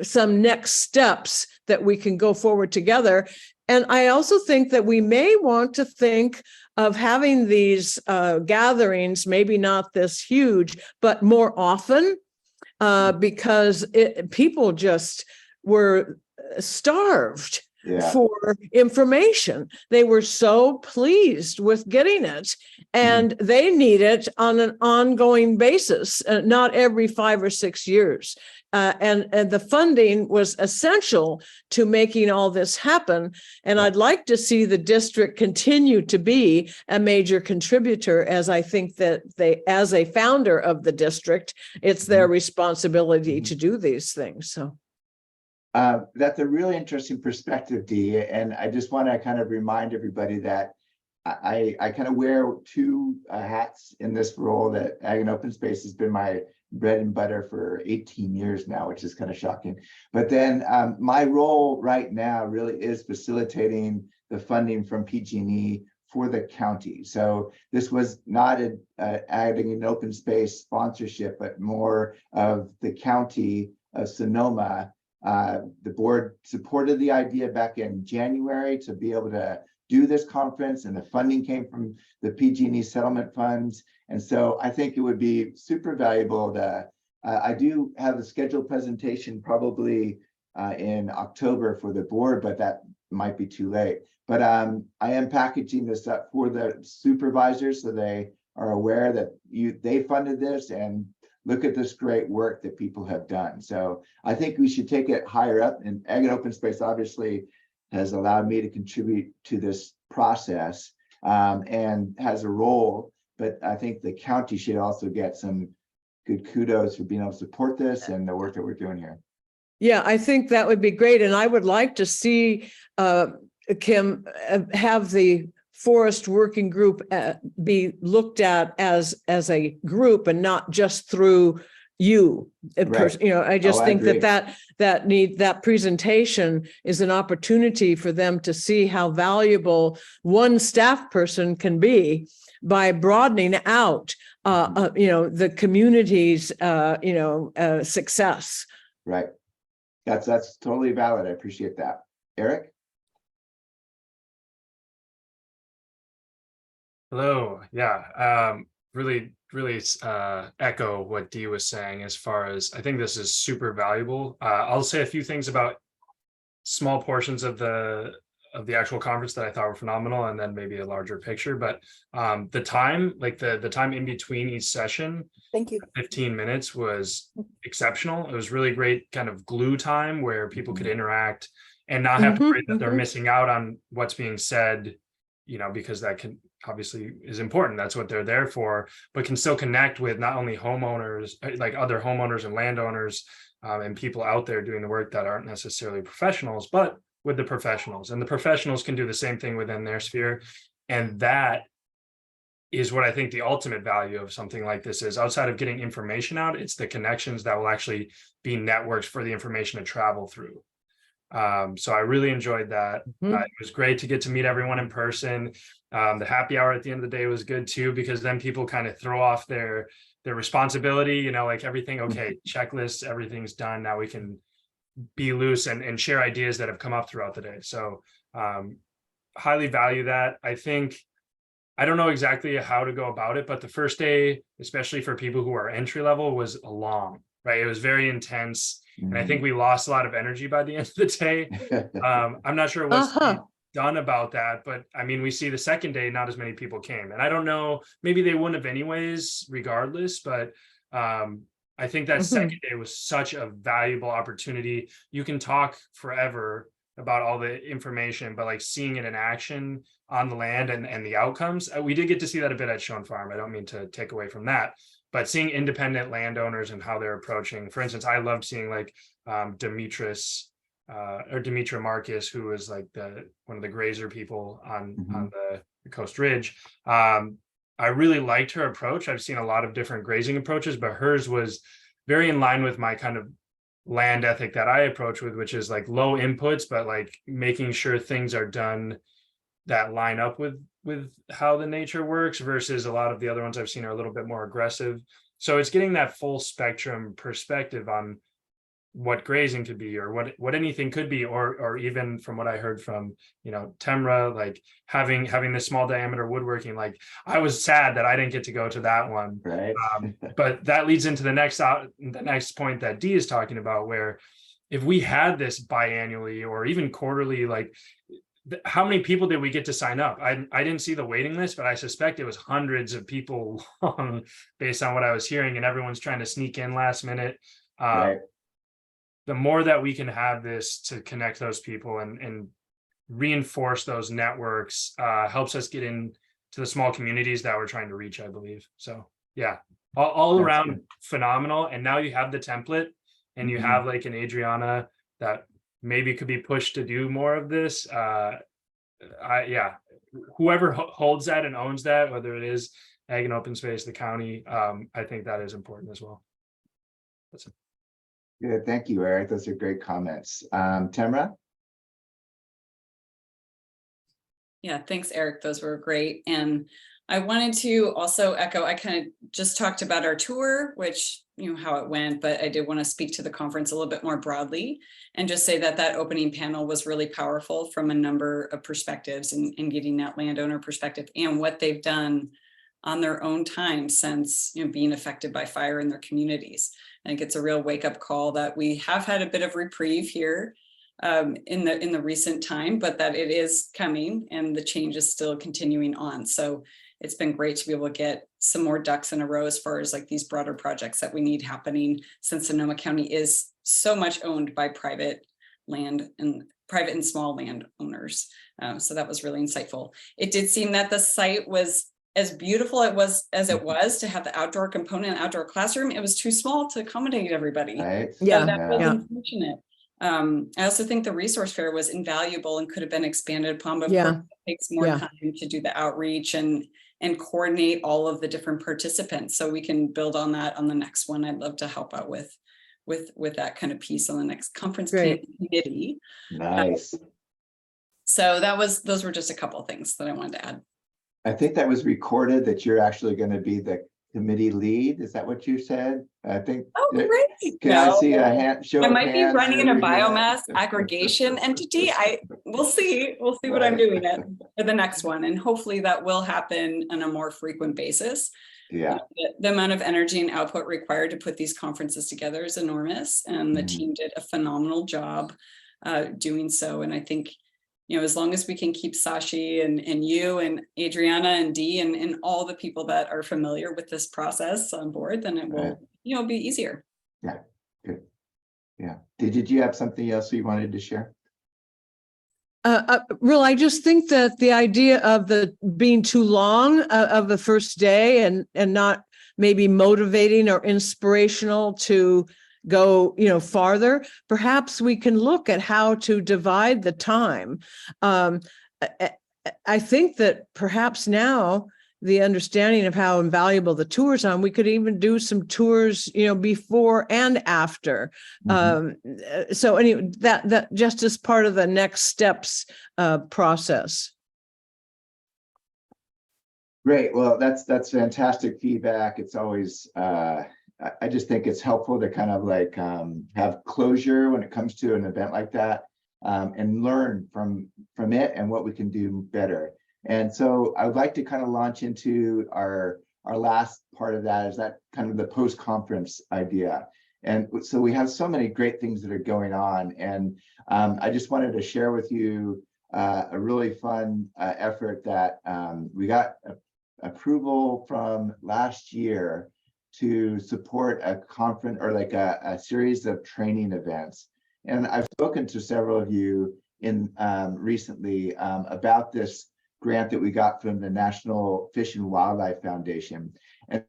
some next steps that we can go forward together. And I also think that we may want to think of having these gatherings, maybe not this huge, but more often, because people just were starved for information. They were so pleased with getting it, and they need it on an ongoing basis, not every 5 or 6 years. And the funding was essential to making all this happen. And I'd like to see the district continue to be a major contributor, as I think that as a founder of the district, it's their responsibility to do these things. So. That's a really interesting perspective, Dee. And I just want to kind of remind everybody that I kind of wear 2 hats in this role. That Ag and Open Space has been my bread and butter for 18 years now, which is kind of shocking. But then my role right now really is facilitating the funding from PG&E for the county. So this was not an Ag and Open Space sponsorship, but more of the county of Sonoma. The board supported the idea back in January to be able to do this conference, and the funding came from the PG&E settlement funds. And so I think it would be super valuable to, I do have a scheduled presentation probably in October for the board, but that might be too late. But I am packaging this up for the supervisors so they are aware that they funded this, and look at this great work that people have done. So I think we should take it higher up, and Ag and Open Space obviously has allowed me to contribute to this process and has a role, but I think the county should also get some good kudos for being able to support this and the work that we're doing here. Yeah, I think that would be great. And I would like to see Kim have the forest working group be looked at as a group and not just through you. Right. You know, I just think agree. that presentation is an opportunity for them to see how valuable one staff person can be by broadening out, the community's, success. Right. That's totally valid. I appreciate that. Eric? Hello. Yeah. Really echo what Dee was saying as far as I think this is super valuable. I'll say a few things about small portions of the actual conference that I thought were phenomenal, and then maybe a larger picture. But the time, like the time in between each session, thank you, 15 minutes, was exceptional. It was really great kind of glue time where people could interact and not have to worry that they're missing out on what's being said, because that can obviously is important. That's what they're there for, but can still connect with not only homeowners, like other homeowners and landowners and people out there doing the work that aren't necessarily professionals, but with the professionals. And the professionals can do the same thing within their sphere. And that is what I think the ultimate value of something like this is. Outside of getting information out, it's the connections that will actually be networks for the information to travel through. So I really enjoyed that. It was great to get to meet everyone in person. The happy hour at the end of the day was good too, because then people kind of throw off their responsibility, like everything, okay, checklist, everything's done. Now we can be loose and share ideas that have come up throughout the day. So highly value that. I don't know exactly how to go about it, but the first day, especially for people who are entry level, was long, right? It was very intense. And I think we lost a lot of energy by the end of the day. I'm not sure done about that. But I mean, we see the second day, not as many people came. And I don't know, maybe they wouldn't have anyways, regardless, but I think that second day was such a valuable opportunity. You can talk forever about all the information, but like seeing it in action on the land and the outcomes, we did get to see that a bit at Shone Farm. I don't mean to take away from that, but seeing independent landowners and how they're approaching, for instance, I loved seeing like Demetra Marcus, who is like one of the grazer people on the Coast Ridge. I really liked her approach. I've seen a lot of different grazing approaches, but hers was very in line with my kind of land ethic that I approach with, which is like low inputs, but like making sure things are done that line up with how the nature works, versus a lot of the other ones I've seen are a little bit more aggressive. So it's getting that full spectrum perspective on what grazing could be, or what anything could be, or even from what I heard from, Temra, like having this small diameter woodworking. Like I was sad that I didn't get to go to that one, right? But that leads into the next point that Dee is talking about, where if we had this biannually or even quarterly, like how many people did we get to sign up? I didn't see the waiting list, but I suspect it was hundreds of people long based on what I was hearing, and everyone's trying to sneak in last minute. Right. The more that we can have this to connect those people and reinforce those networks helps us get into the small communities that we're trying to reach, I believe. So yeah, all around phenomenal. And now you have the template, and you have like an Adriana that maybe could be pushed to do more of this. Whoever holds that and owns that, whether it is Ag and Open Space, the county, I think that is important as well. That's it. Good, thank you, Eric. Those are great comments. Temra? Yeah, thanks, Eric. Those were great. And I wanted to also echo, I kind of just talked about our tour, which, how it went, but I did want to speak to the conference a little bit more broadly and just say that opening panel was really powerful from a number of perspectives, and getting that landowner perspective and what they've done on their own time since being affected by fire in their communities. I think it's a real wake-up call that we have had a bit of reprieve here in the recent time, but that it is coming and the change is still continuing on. So it's been great to be able to get some more ducks in a row as far as like these broader projects that we need happening, since Sonoma County is so much owned by private land and private and small landowners. So that was really insightful. It did seem that the site was as beautiful as it was to have the outdoor component, outdoor classroom. It was too small to accommodate everybody. Right. So that was unfortunate. I also think the resource fair was invaluable and could have been expanded upon, but of course it takes more time to do the outreach and coordinate all of the different participants. So we can build on that on the next one. I'd love to help out with that kind of piece on the next conference committee. Nice. So those were just a couple of things that I wanted to add. I think that was recorded that you're actually going to be the committee lead. Is that what you said? I think. Oh, great. Can I see a hand? Show I might be hands running a or biomass aggregation entity. We'll see what I'm doing at the next one, and hopefully that will happen on a more frequent basis. Yeah. The amount of energy and output required to put these conferences together is enormous, and the team did a phenomenal job doing so. And I think, as long as we can keep Sashi and you and Adriana and Dee and all the people that are familiar with this process on board, then it will, be easier. Yeah, good. Yeah. Did you have something else you wanted to share? Real, I just think that the idea of the being too long of the first day and not maybe motivating or inspirational to go, farther, perhaps we can look at how to divide the time. I think that perhaps now the understanding of how invaluable the tours are, we could even do some tours, before and after. So anyway, that just as part of the next steps process. Great. Well, that's fantastic feedback. It's always, I just think it's helpful to kind of like have closure when it comes to an event like that, and learn from it and what we can do better. And so I would like to kind of launch into our last part of that, is that kind of the post-conference idea. And so we have so many great things that are going on. And I just wanted to share with you a really fun effort that we got approval from last year to support a conference or like a series of training events. And I've spoken to several of you in recently about this grant that we got from the National Fish and Wildlife Foundation. And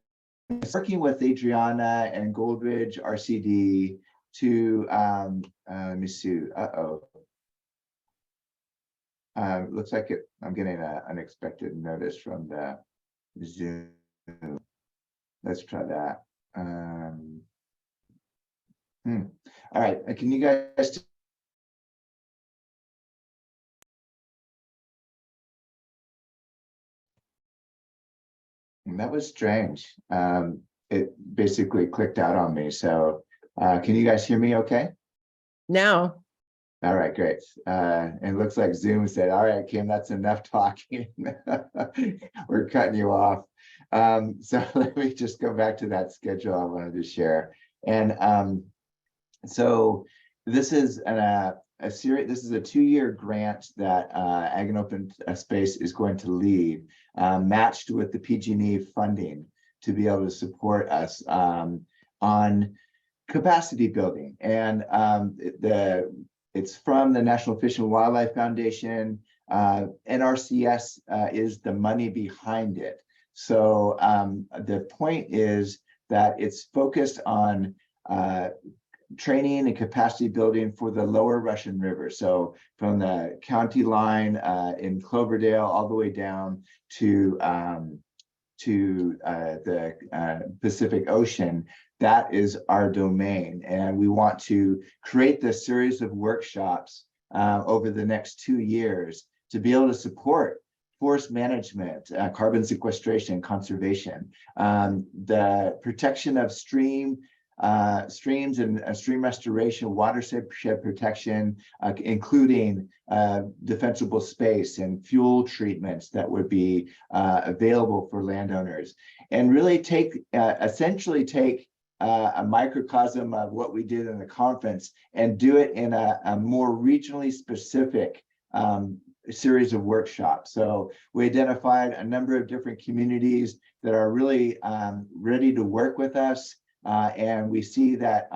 working with Adriana and Goldridge RCD to, let me see, looks like I'm getting an unexpected notice from the Zoom. Let's try that. All right, can you guys? That was strange. It basically clicked out on me. So can you guys hear me okay? Now. All right, great. It looks like Zoom said, all right, Kim, that's enough talking. We're cutting you off. So let me just go back to that schedule I wanted to share. And so this is a series. This is a 2-year grant that Ag and Open Space is going to lead, matched with the PG&E funding to be able to support us on capacity building. And it's from the National Fish and Wildlife Foundation. NRCS is the money behind it. So the point is that it's focused on training and capacity building for the lower Russian River. So from the county line in Cloverdale all the way down to the Pacific Ocean. That is our domain. And we want to create this series of workshops over the next 2 years to be able to support forest management, carbon sequestration, conservation, the protection of streams and stream restoration, watershed protection, including defensible space and fuel treatments that would be available for landowners, and really essentially take a microcosm of what we did in the conference and do it in a more regionally specific series of workshops. So we identified a number of different communities that are really ready to work with us. And we see that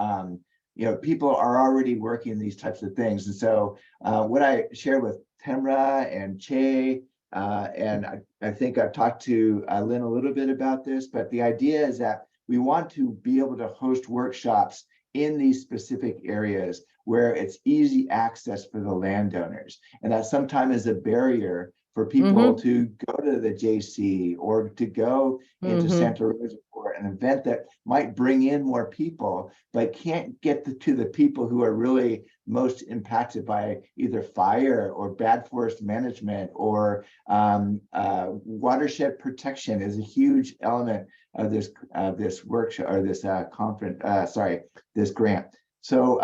people are already working these types of things. And so what I shared with Temra and Che, and I think I've talked to Lynn a little bit about this, but the idea is that we want to be able to host workshops in these specific areas where it's easy access for the landowners. And that sometimes is a barrier for people to go to the JC or to go into Santa Rosa for an event that might bring in more people, but can't get to the people who are really most impacted by either fire or bad forest management or watershed protection is a huge element of this workshop or this conference. This grant. So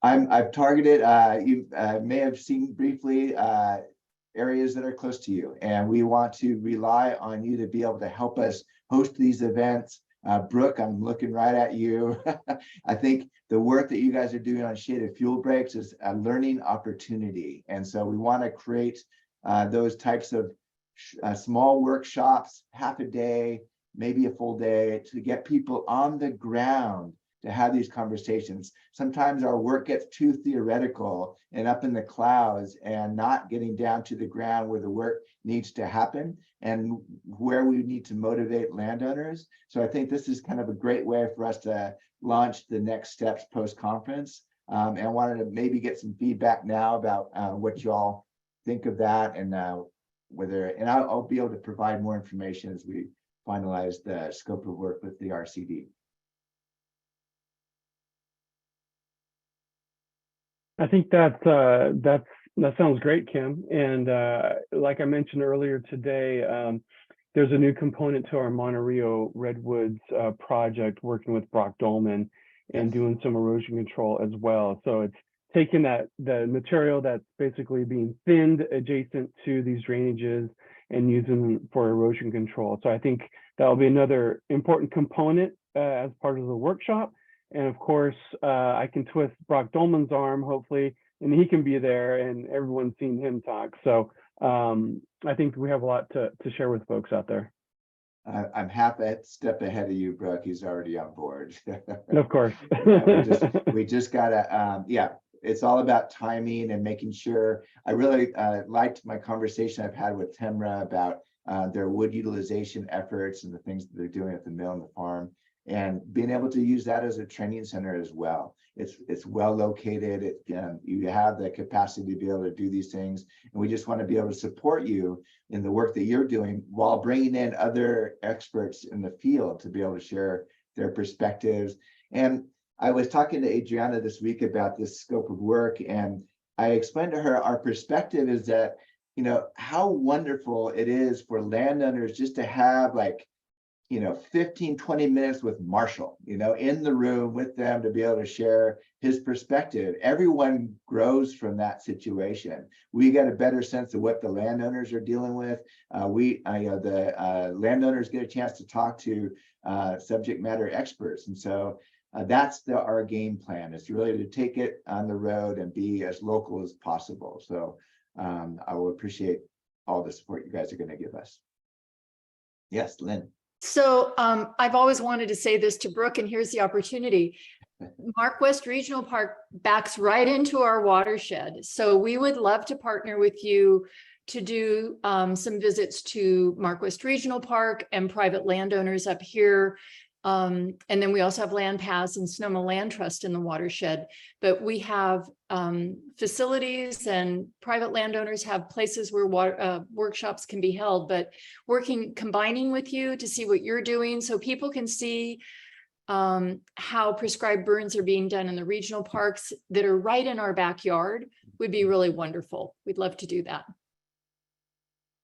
I've targeted. You may have seen briefly. Areas that are close to you, and we want to rely on you to be able to help us host these events. Brooke, I'm looking right at you. I think the work that you guys are doing on shaded fuel breaks is a learning opportunity, and so we want to create those types of small workshops, half a day, maybe a full day, to get people on the ground to have these conversations. Sometimes our work gets too theoretical and up in the clouds and not getting down to the ground where the work needs to happen and where we need to motivate landowners. So I think this is kind of a great way for us to launch the next steps post-conference. And I wanted to maybe get some feedback now about what you all think of that and I'll be able to provide more information as we finalize the scope of work with the RCD. I think that sounds great, Kim. And like I mentioned earlier today, there's a new component to our Monterey Redwoods project, working with Brock Dolman and doing some erosion control as well. So it's taking the material that's basically being thinned adjacent to these drainages and using them for erosion control. So I think that'll be another important component as part of the workshop. And of course, I can twist Brock Dolman's arm, hopefully, and he can be there, and everyone's seen him talk. So I think we have a lot to share with folks out there. I'm happy to step ahead of you, Brooke. He's already on board. Of course. we just gotta, it's all about timing and making sure. I really liked my conversation I've had with Temra about their wood utilization efforts and the things that they're doing at the mill and the farm, and being able to use that as a training center as well. It's well located. You have the capacity to be able to do these things, and we just want to be able to support you in the work that you're doing while bringing in other experts in the field to be able to share their perspectives. And I was talking to Adriana this week about this scope of work, and I explained to her our perspective is that, you know, how wonderful it is for landowners just to have 15, 20 minutes with Marshall, in the room with them to be able to share his perspective. Everyone grows from that situation. We get a better sense of what the landowners are dealing with. The landowners get a chance to talk to subject matter experts. And so that's our game plan, is really to take it on the road and be as local as possible. So I will appreciate all the support you guys are going to give us. Yes, Lynn. So I've always wanted to say this to Brooke, and here's the opportunity. Mark West Regional Park backs right into our watershed. So we would love to partner with you to do some visits to Mark West Regional Park and private landowners up here. And then we also have land paths and Sonoma Land Trust in the watershed, but we have facilities, and private landowners have places where workshops can be held, but combining with you to see what you're doing so people can see how prescribed burns are being done in the regional parks that are right in our backyard would be really wonderful. We'd love to do that.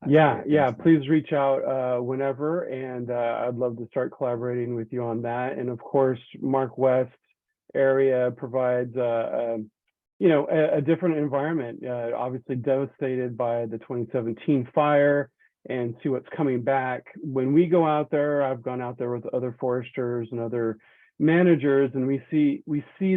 Yeah, please reach out whenever, and I'd love to start collaborating with you on that. And of course, Mark West area provides a different environment, obviously devastated by the 2017 fire, and see what's coming back. When we go out there, I've gone out there with other foresters and other managers, and we see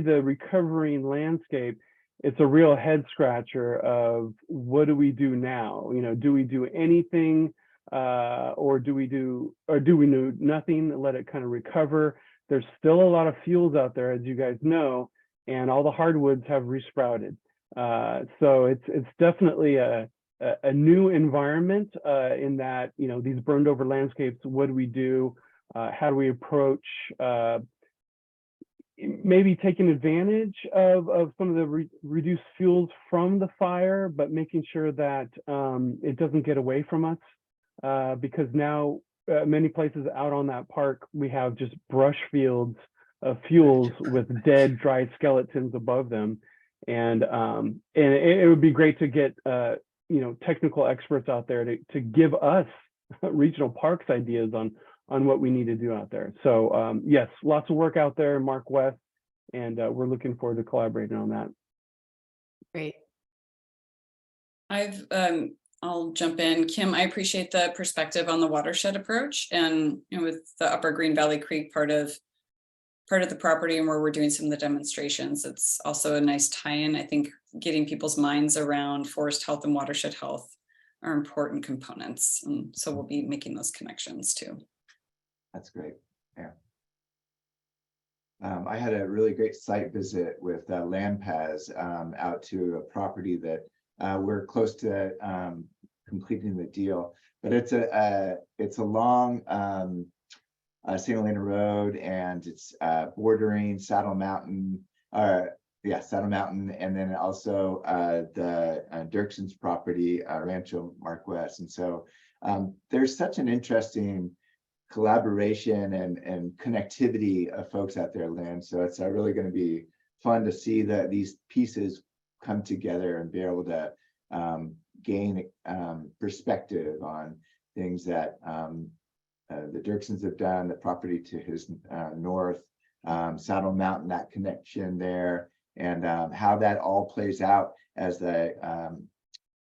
the recovering landscape. It's a real head scratcher of what do we do now? Do we do anything, or do we do nothing, let it kind of recover? There's still a lot of fuels out there, as you guys know, and all the hardwoods have resprouted. So it's definitely a new environment in that, these burned over landscapes, what do we do? How do we approach maybe taking advantage of some of the reduced fuels from the fire, but making sure that it doesn't get away from us, because now many places out on that park, we have just brush fields of fuels with dead, dry skeletons above them. And it would be great to get technical experts out there to give us regional parks ideas on what we need to do out there. So yes, lots of work out there, Mark West, and we're looking forward to collaborating on that. Great. I'll jump in. Kim, I appreciate the perspective on the watershed approach, and with the Upper Green Valley Creek part of the property and where we're doing some of the demonstrations, it's also a nice tie-in. I think getting people's minds around forest health and watershed health are important components, and so we'll be making those connections too. That's great. Yeah. I had a really great site visit with land paths out to a property that we're close to completing the deal, but it's a long St. Helena Road, and it's bordering Saddle Mountain, Saddle Mountain, and then also the Dirkson's property, Rancho Mark West. And so there's such an interesting collaboration and connectivity of folks out there, Lynn. So it's really going to be fun to see that these pieces come together and be able to gain perspective on things that the Dirksons have done, the property to his north, Saddle Mountain, that connection there, and how that all plays out as a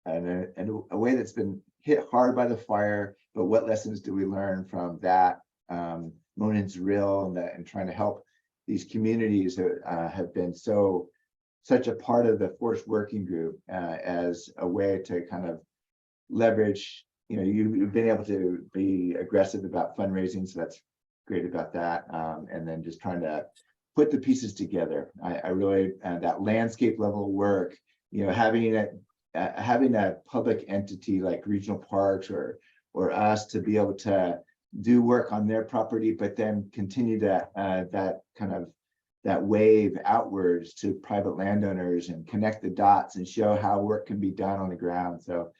way that's been hit hard by the fire, but what lessons do we learn from that Monon's Rill and trying to help these communities that have been so such a part of the forest working group as a way to kind of leverage, you've been able to be aggressive about fundraising, so that's great about that. And then just trying to put the pieces together. I really, that landscape level work, having a public entity like regional parks or us to be able to do work on their property, but then continue that wave outwards to private landowners and connect the dots and show how work can be done on the ground. So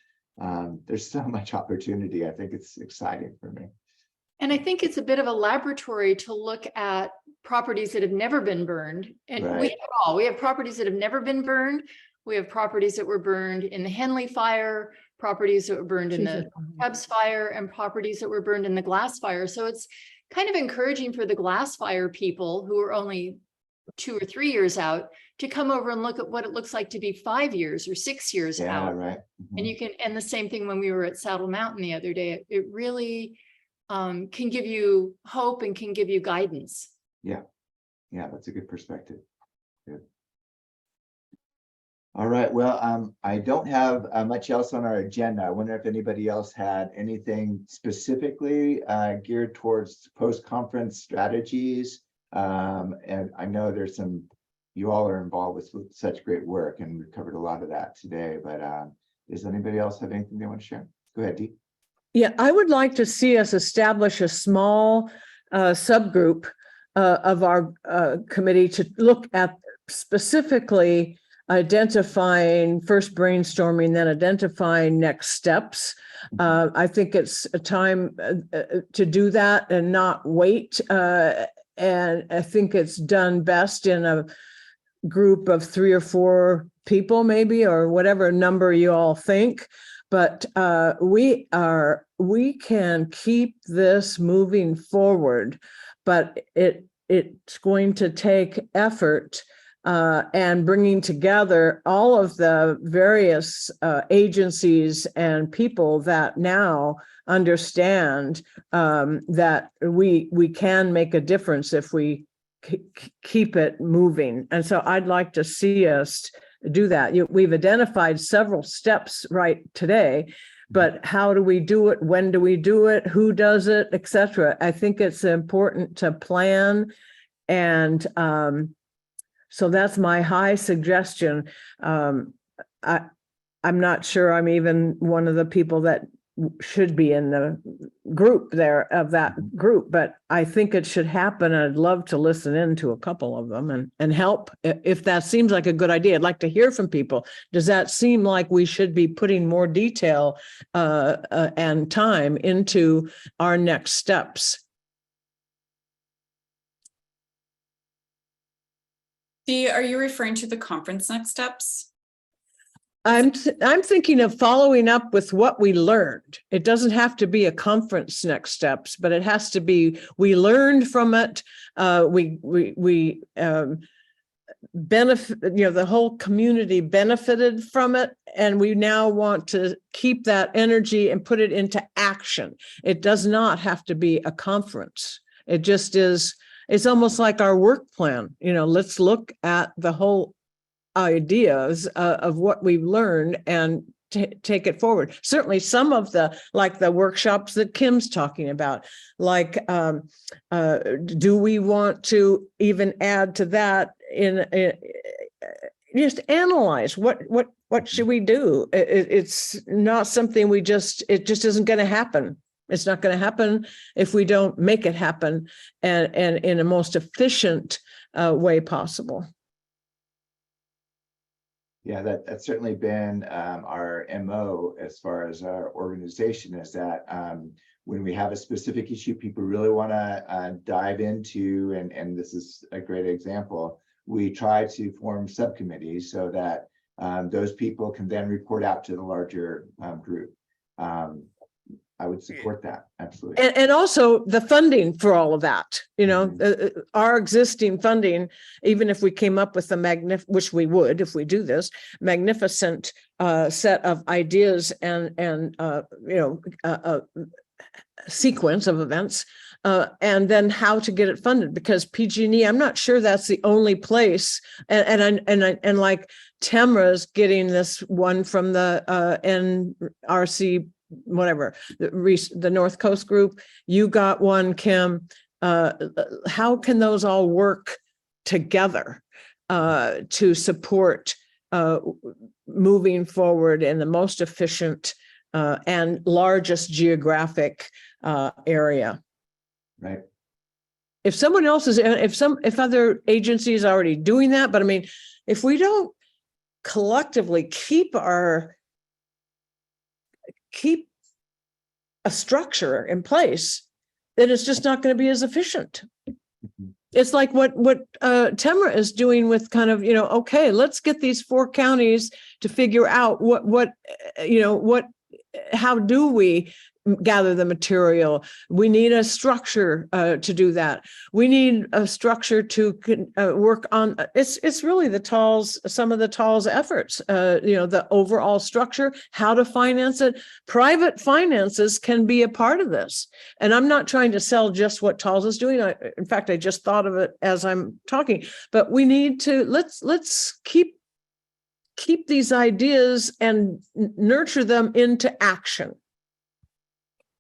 there's so much opportunity. I think it's exciting for me. And I think it's a bit of a laboratory to look at properties that have never been burned. And Right. we have all. We have properties that have never been burned. We have properties that were burned in the Henley fire, properties that were burned in the Tubbs fire, and properties that were burned in the glass fire. So it's kind of encouraging for the glass fire people who are only 2 or 3 years out to come over and look at what it looks like to be 5 years or 6 years out. Right. And you can, and the same thing when we were at Saddle Mountain the other day, it really can give you hope and can give you guidance. Yeah, that's a good perspective. Good. All right, well, I don't have much else on our agenda. I wonder if anybody else had anything specifically geared towards post-conference strategies. And I know there's you all are involved with such great work, and we've covered a lot of that today, but does anybody else have anything they want to share? Go ahead, Dee. Yeah, I would like to see us establish a small subgroup of our committee to look at specifically identifying, first brainstorming, then identifying next steps. I think it's a time to do that and not wait. And I think it's done best in a group of 3 or 4 people, maybe, or whatever number you all think. But we can keep this moving forward, but it's going to take effort and bringing together all of the various agencies and people that now understand that we can make a difference if we keep it moving. And so I'd like to see us do that. We've identified several steps right today, but how do we do it? When do we do it? Who does it, etc.? I think it's important to plan. And so that's my high suggestion. I'm not sure I'm even one of the people that should be in the group there of that group, but I think it should happen. I'd love to listen in to a couple of them and help if that seems like a good idea. I'd like to hear from people. Does that seem like we should be putting more detail and time into our next steps? Dee, are you referring to the conference next steps? I'm thinking of following up with what we learned. It doesn't have to be a conference next steps, but it has to be, we learned from it. We benefit, the whole community benefited from it. And we now want to keep that energy and put it into action. It does not have to be a conference. It just is, it's almost like our work plan. Let's look at the whole ideas of what we've learned and take it forward. Certainly some of the workshops that Kim's talking about, do we want to even add to that in just analyze what should we do? It's not something it just isn't going to happen. It's not going to happen if we don't make it happen and in a most efficient way possible. Yeah, that's certainly been our MO as far as our organization, is that when we have a specific issue people really want to dive into, and this is a great example, we try to form subcommittees so that those people can then report out to the larger group. I would support that, absolutely. And also the funding for all of that, our existing funding, even if we came up with which we would if we do this, magnificent set of ideas and a sequence of events, and then how to get it funded, because PG&E, I'm not sure that's the only place. And like Temra's getting this one from the NRC, whatever, the North Coast group. You got one, Kim. How can those all work together to support moving forward in the most efficient and largest geographic area? Right. If someone else is, if other agencies are already doing that, but I mean, if we don't collectively keep a structure in place, then it's just not going to be as efficient. It's like what Temra is doing with kind of, okay, let's get these 4 counties to figure out how do we gather the material. We need a structure to do that. We need a structure to work on. It's really some of the TAL's efforts. The overall structure, how to finance it. Private finances can be a part of this. And I'm not trying to sell just what TAL's is doing. In fact, I just thought of it as I'm talking. But we need to let's keep these ideas and nurture them into action.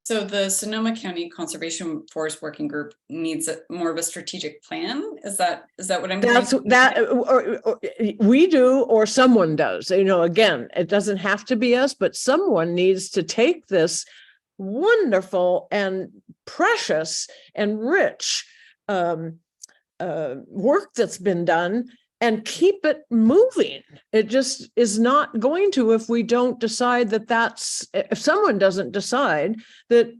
So the Sonoma County Conservation Forest Working Group needs more of a strategic plan. Is that what I'm hearing? Or we do, or someone does. Again, it doesn't have to be us, but someone needs to take this wonderful and precious and rich work that's been done and keep it moving. It just is not going to if we don't decide if someone doesn't decide that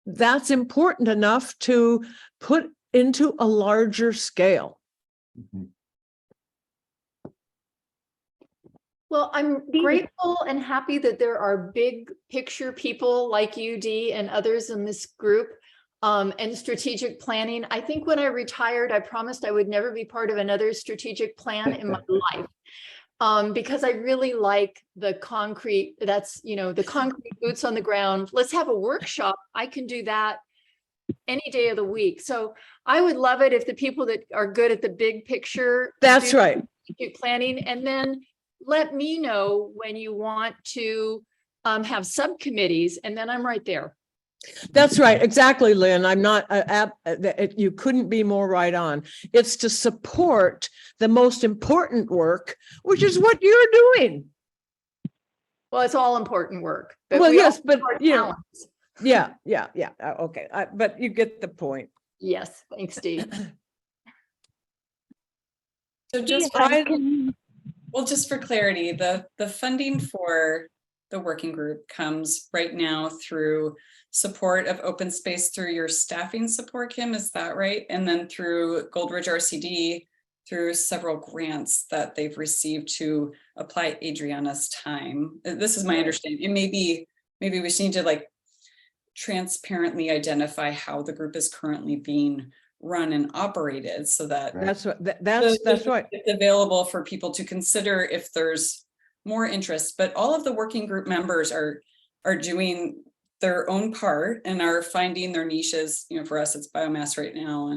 that's important enough to put into a larger scale. Well, I'm grateful and happy that there are big picture people like you, Dee, and others in this group. And strategic planning. I think when I retired, I promised I would never be part of another strategic plan in my life, because I really like the concrete. That's, the concrete boots on the ground. Let's have a workshop. I can do that any day of the week. So I would love it if the people that are good at the big picture. That's right. Strategic planning, and then let me know when you want to have subcommittees, and then I'm right there. That's right. Exactly, Lynn. I'm not, you couldn't be more right on. It's to support the most important work, which is what you're doing. Well, it's all important work. But well, yes, but yeah. Okay. But you get the point. Yes. Thanks, Dee. So just for clarity, the funding for the working group comes right now through support of open space through your staffing support, Kim, is that right? And then through Goldridge RCD, through several grants that they've received to apply Adriana's time. This is my understanding. It maybe we just need to transparently identify how the group is currently being run and operated, so that that's right. It's available for people to consider if there's more interest. But all of the working group members are doing their own part and are finding their niches. For us, it's biomass right now,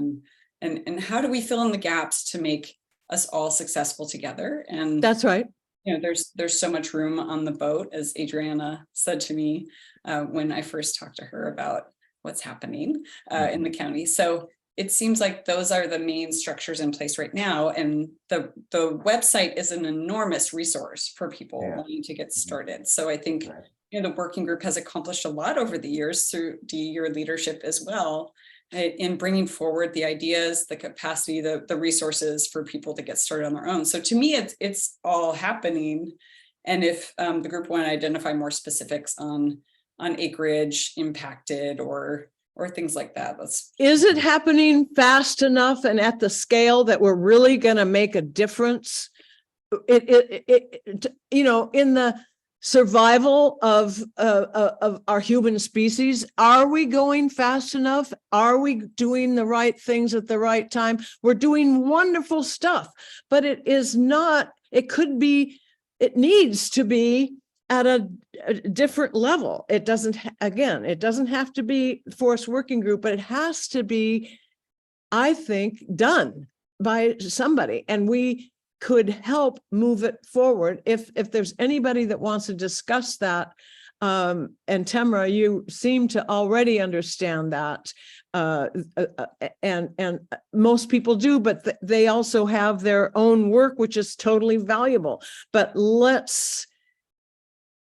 and how do we fill in the gaps to make us all successful together? And that's right. There's so much room on the boat, as Adriana said to me when I first talked to her about what's happening in the county. So it seems like those are the main structures in place right now. And the website is an enormous resource for people wanting to get started. So I think the working group has accomplished a lot over the years through your leadership as well, in bringing forward the ideas, the capacity, the resources for people to get started on their own. So to me, it's all happening. And if the group want to identify more specifics on acreage impacted or things like that. Is it happening fast enough and at the scale that we're really going to make a difference? In the survival of our human species, are we going fast enough? Are we doing the right things at the right time? We're doing wonderful stuff, but it is not. It could be. It needs to be at a different level. It doesn't, again, it doesn't have to be forest working group, but it has to be, I think, done by somebody, and we could help move it forward. If there's anybody that wants to discuss that, and Tamara, you seem to already understand that, and most people do, but they also have their own work, which is totally valuable. But let's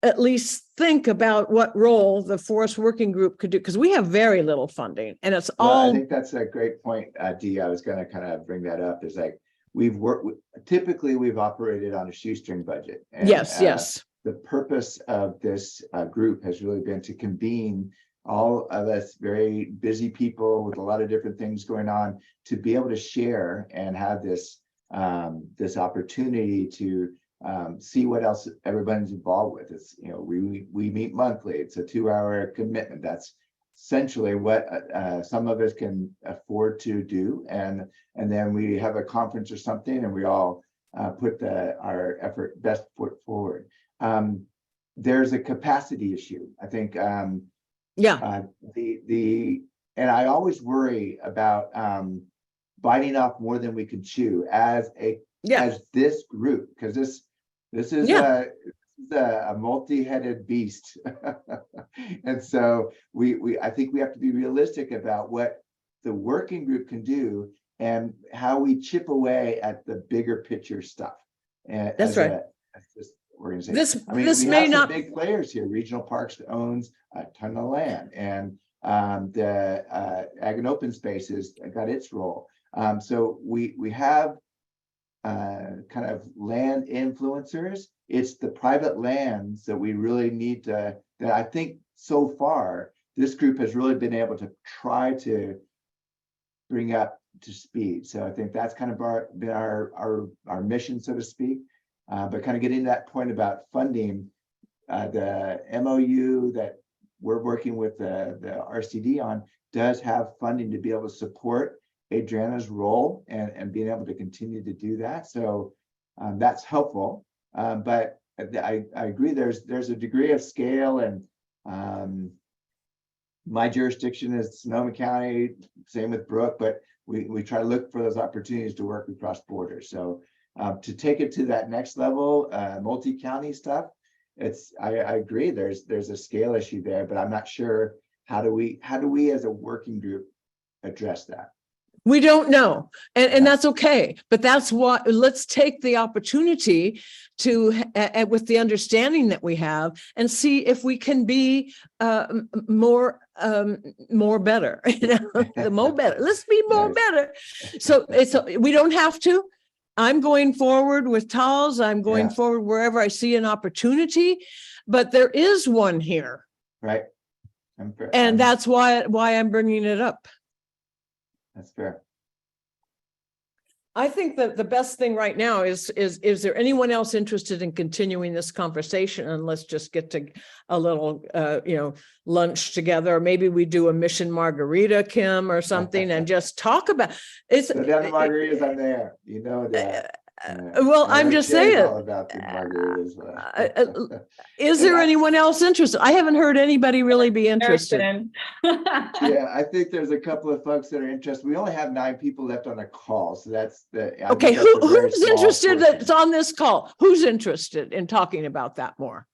at least think about what role the forest working group could do, because we have very little funding, and it's all. I think that's a great point, Dee. I was going to kind of bring that up. Is like typically we've operated on a shoestring budget. And, yes. The purpose of this group has really been to convene all of us very busy people with a lot of different things going on to be able to share and have this this opportunity to see what else everybody's involved with. It's, you know, we meet monthly. It's a 2-hour commitment. That's essentially what some of us can afford to do, and then we have a conference or something, and we all put our best foot forward. There's a capacity issue, I think. And I always worry about biting off more than we can chew as this group, because this is a multi-headed beast. And so I think we have to be realistic about what the working group can do and how we chip away at the bigger picture stuff. And that's right. As this organization. I mean, we have some big players here. Regional Parks owns a ton of land, and the Ag and Open Spaces got its role. So we have kind of land influencers. It's the private lands that we really need to, that I think so far, this group has really been able to try to bring up to speed. So I think that's kind of been our mission, so to speak. But kind of getting to that point about funding, the MOU that we're working with the RCD on does have funding to be able to support Adriana's role and being able to continue to do that. So that's helpful. But I agree, there's a degree of scale, and my jurisdiction is Sonoma County, same with Brooke, but we try to look for those opportunities to work across borders. So to take it to that next level, multi-county stuff, I agree, there's a scale issue there, but I'm not sure how do we as a working group address that. We don't know, and that's okay. But that's what, let's take the opportunity to, with the understanding that we have, and see if we can be more better. You know, the more better. Let's be more better. So we don't have to. I'm going forward with TALS. I'm going forward wherever I see an opportunity, but there is one here, right? And that's why I'm bringing it up. That's fair. I think that the best thing right now is there anyone else interested in continuing this conversation? And let's just get to a little, lunch together. Or maybe we do a mission margarita, Kim, or something, and just talk about it. So down to margaritas, I'm there. You know that. Well, I'm just saying. All about the margaritas. Is there anyone else interested? I haven't heard anybody really be interested. Yeah, I think there's a couple of folks that are interested. We only have 9 people left on a call, so that's the. Okay, who's interested that's on this call? Who's interested in talking about that more?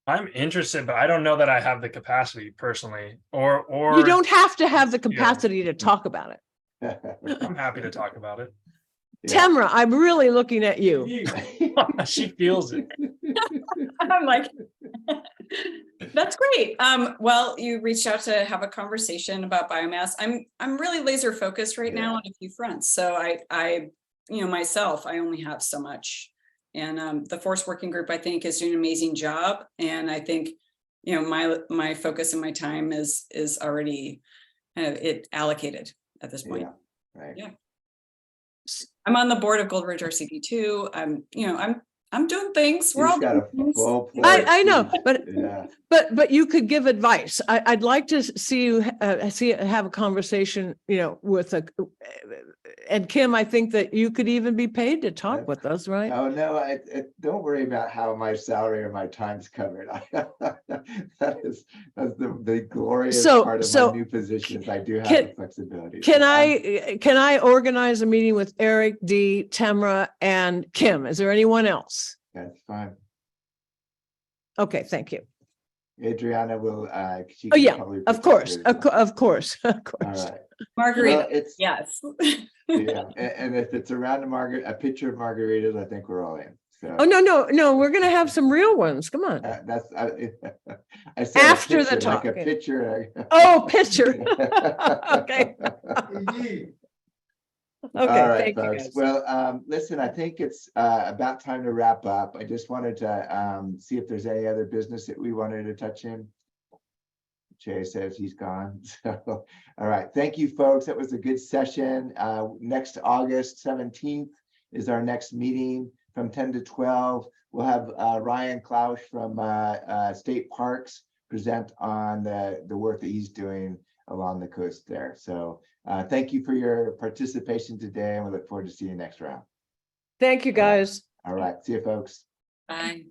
I'm interested, but I don't know that I have the capacity personally, or you don't have to have the capacity to talk about it. I'm happy to talk about it. Tamara, I'm really looking at you. She feels it. I'm like, that's great. Well, you reached out to have a conversation about biomass. I'm really laser focused right now on a few fronts. So I myself, I only have so much. And the Forest Working Group, I think, is doing an amazing job. And I think, my focus and my time is already it allocated at this point. Right. Yeah. I'm on the board of Gold Ridge RCD too. I'm I'm doing things. We're He's all got doing a things. full plate. I know, but Yeah. but you could give advice. I'd like to see you have a conversation, you know, with a, and Kim, I think that you could even be paid to talk with us, right? Oh, no, don't worry about how my salary or my time's covered. That's the glorious part of my new position is I do have the flexibility. Can I organize a meeting with Eric, Dee, Tamara, and Kim? Is there anyone else? That's fine. Okay, thank you. Adriana will, Oh, yeah, of course, of course. All right. Margarita, well, yes. Yeah, and if it's around a picture of margaritas, I think we're all in. So. Oh, no, we're gonna have some real ones. Come on. I said after picture, the talk. like a picture. Oh, picture. Okay. All right, thank folks. you guys. Well, listen, I think it's about time to wrap up. I just wanted to see if there's any other business that we wanted to touch in. Jay says he's gone. So, all right. Thank you, folks. That was a good session. Next August 17th is our next meeting from 10 to 12. We'll have Ryan Klausch from State Parks present on the work that he's doing along the coast there. So thank you for your participation today, and we look forward to seeing you next round. Thank you, guys. All right. See you, folks. Bye.